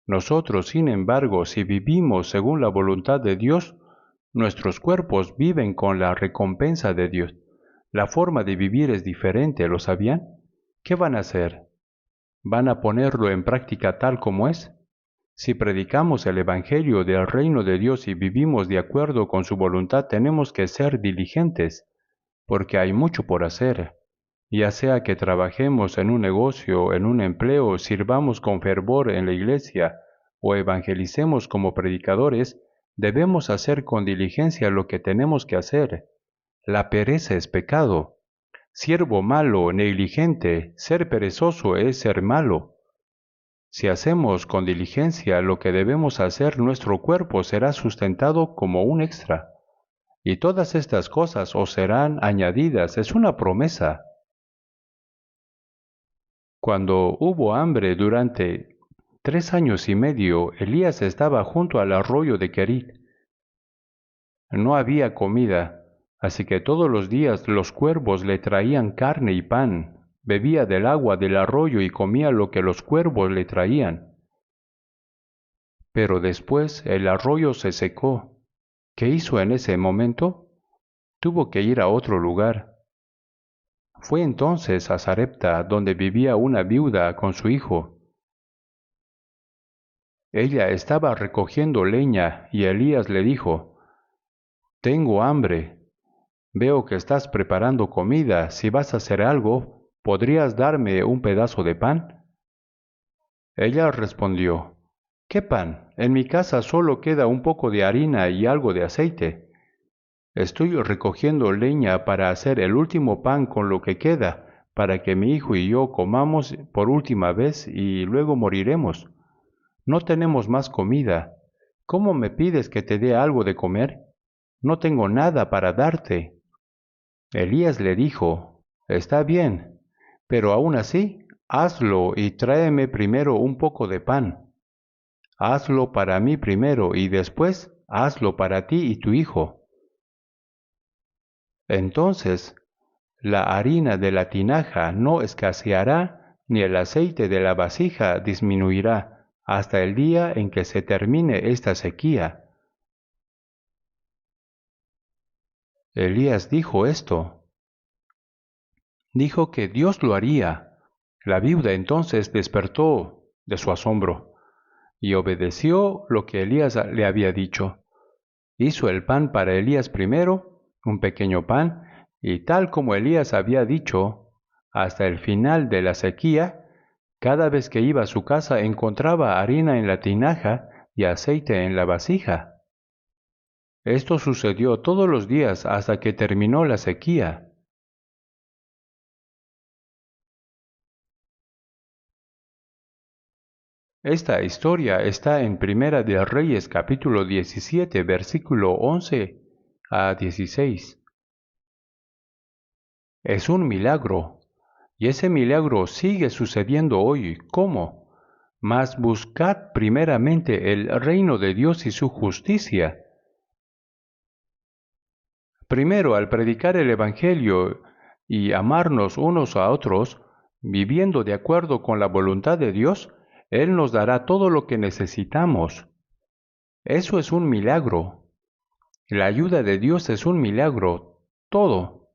Nosotros, sin embargo, si vivimos según la voluntad de Dios, nuestros cuerpos viven con la recompensa de Dios. La forma de vivir es diferente, ¿lo sabían? ¿Qué van a hacer? ¿Van a ponerlo en práctica tal como es? Si predicamos el Evangelio del reino de Dios y vivimos de acuerdo con su voluntad, tenemos que ser diligentes, porque hay mucho por hacer. Ya sea que trabajemos en un negocio, en un empleo, sirvamos con fervor en la iglesia o evangelicemos como predicadores, debemos hacer con diligencia lo que tenemos que hacer. La pereza es pecado. Siervo malo, negligente, ser perezoso es ser malo. Si hacemos con diligencia lo que debemos hacer, nuestro cuerpo será sustentado como un extra. Y todas estas cosas os serán añadidas, es una promesa. Cuando hubo hambre durante 3 años y medio, Elías estaba junto al arroyo de Querit. No había comida, así que todos los días los cuervos le traían carne y pan. Bebía del agua del arroyo y comía lo que los cuervos le traían. Pero después el arroyo se secó. ¿Qué hizo en ese momento? Tuvo que ir a otro lugar. Fue entonces a Sarepta, donde vivía una viuda con su hijo. Ella estaba recogiendo leña y Elías le dijo, «Tengo hambre. Veo que estás preparando comida. Si vas a hacer algo, ¿podrías darme un pedazo de pan?» Ella respondió, «¿Qué pan? En mi casa solo queda un poco de harina y algo de aceite. Estoy recogiendo leña para hacer el último pan con lo que queda, para que mi hijo y yo comamos por última vez y luego moriremos. No tenemos más comida. ¿Cómo me pides que te dé algo de comer? No tengo nada para darte». Elías le dijo, «Está bien, pero aún así, hazlo y tráeme primero un poco de pan. Hazlo para mí primero y después hazlo para ti y tu hijo». Entonces la harina de la tinaja no escaseará, ni el aceite de la vasija disminuirá, hasta el día en que se termine esta sequía. Elías dijo esto. Dijo que Dios lo haría. La viuda entonces despertó de su asombro y obedeció lo que Elías le había dicho. Hizo el pan para Elías primero, un pequeño pan, y tal como Elías había dicho, hasta el final de la sequía, cada vez que iba a su casa encontraba harina en la tinaja y aceite en la vasija. Esto sucedió todos los días hasta que terminó la sequía. Esta historia está en Primera de Reyes capítulo 17, versículo 11 a 16. Es un milagro, y ese milagro sigue sucediendo hoy. ¿Cómo? Mas buscad primeramente el reino de Dios y su justicia. Primero, al predicar el Evangelio y amarnos unos a otros, viviendo de acuerdo con la voluntad de Dios, Él nos dará todo lo que necesitamos. Eso es un milagro. La ayuda de Dios es un milagro. Todo.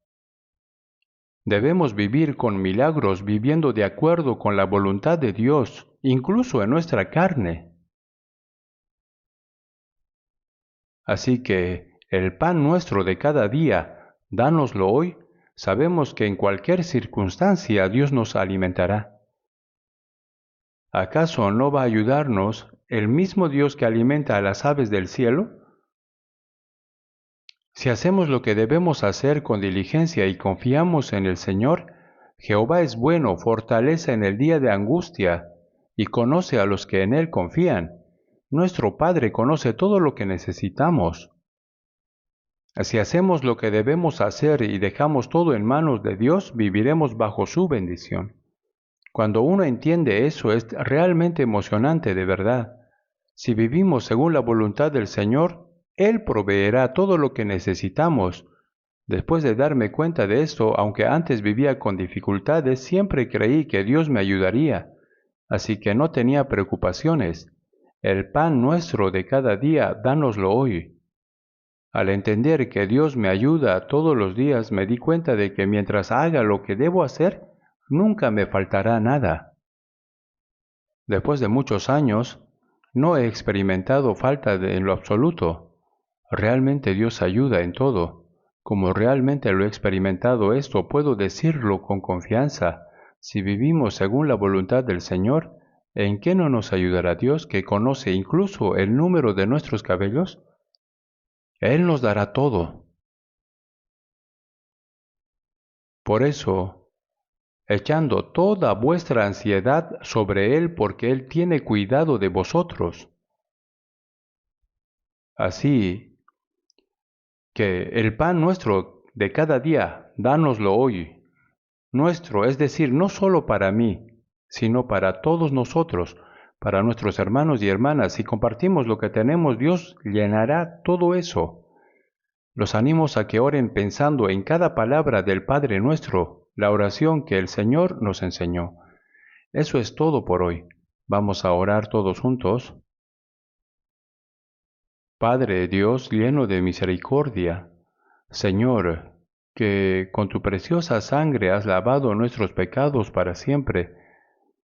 Debemos vivir con milagros, viviendo de acuerdo con la voluntad de Dios, incluso en nuestra carne. Así que el pan nuestro de cada día, dánoslo hoy. Sabemos que en cualquier circunstancia Dios nos alimentará. ¿Acaso no va a ayudarnos el mismo Dios que alimenta a las aves del cielo? Si hacemos lo que debemos hacer con diligencia y confiamos en el Señor, Jehová es bueno, fortaleza en el día de angustia, y conoce a los que en Él confían. Nuestro Padre conoce todo lo que necesitamos. Si hacemos lo que debemos hacer y dejamos todo en manos de Dios, viviremos bajo su bendición. Cuando uno entiende eso, es realmente emocionante de verdad. Si vivimos según la voluntad del Señor, Él proveerá todo lo que necesitamos. Después de darme cuenta de esto, aunque antes vivía con dificultades, siempre creí que Dios me ayudaría, así que no tenía preocupaciones. El pan nuestro de cada día, dánoslo hoy. Al entender que Dios me ayuda todos los días, me di cuenta de que mientras haga lo que debo hacer, nunca me faltará nada. Después de muchos años, no he experimentado falta en lo absoluto. Realmente Dios ayuda en todo. Como realmente lo he experimentado esto, puedo decirlo con confianza. Si vivimos según la voluntad del Señor, ¿en qué no nos ayudará Dios, que conoce incluso el número de nuestros cabellos? Él nos dará todo. Por eso, echando toda vuestra ansiedad sobre Él, porque Él tiene cuidado de vosotros. Así que el pan nuestro de cada día, dánoslo hoy. Nuestro, es decir, no solo para mí, sino para todos nosotros, para nuestros hermanos y hermanas. Si compartimos lo que tenemos, Dios llenará todo eso. Los animo a que oren pensando en cada palabra del Padre nuestro, la oración que el Señor nos enseñó. Eso es todo por hoy. Vamos a orar todos juntos. Padre Dios lleno de misericordia, Señor, que con tu preciosa sangre has lavado nuestros pecados para siempre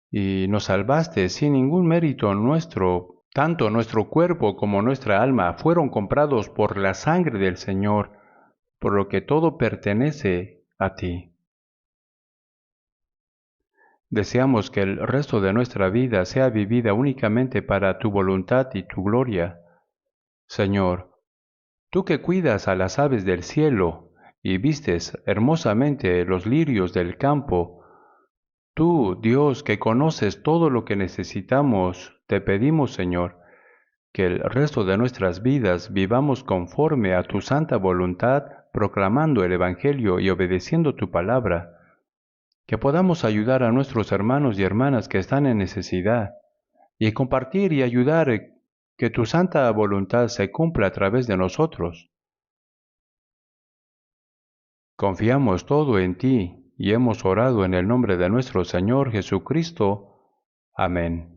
y nos salvaste sin ningún mérito nuestro. Tanto nuestro cuerpo como nuestra alma fueron comprados por la sangre del Señor, por lo que todo pertenece a ti. Deseamos que el resto de nuestra vida sea vivida únicamente para tu voluntad y tu gloria. Señor, tú que cuidas a las aves del cielo y vistes hermosamente los lirios del campo, tú, Dios, que conoces todo lo que necesitamos, te pedimos, Señor, que el resto de nuestras vidas vivamos conforme a tu santa voluntad, proclamando el Evangelio y obedeciendo tu palabra, que podamos ayudar a nuestros hermanos y hermanas que están en necesidad, y compartir y ayudar que tu santa voluntad se cumpla a través de nosotros. Confiamos todo en ti y hemos orado en el nombre de nuestro Señor Jesucristo. Amén.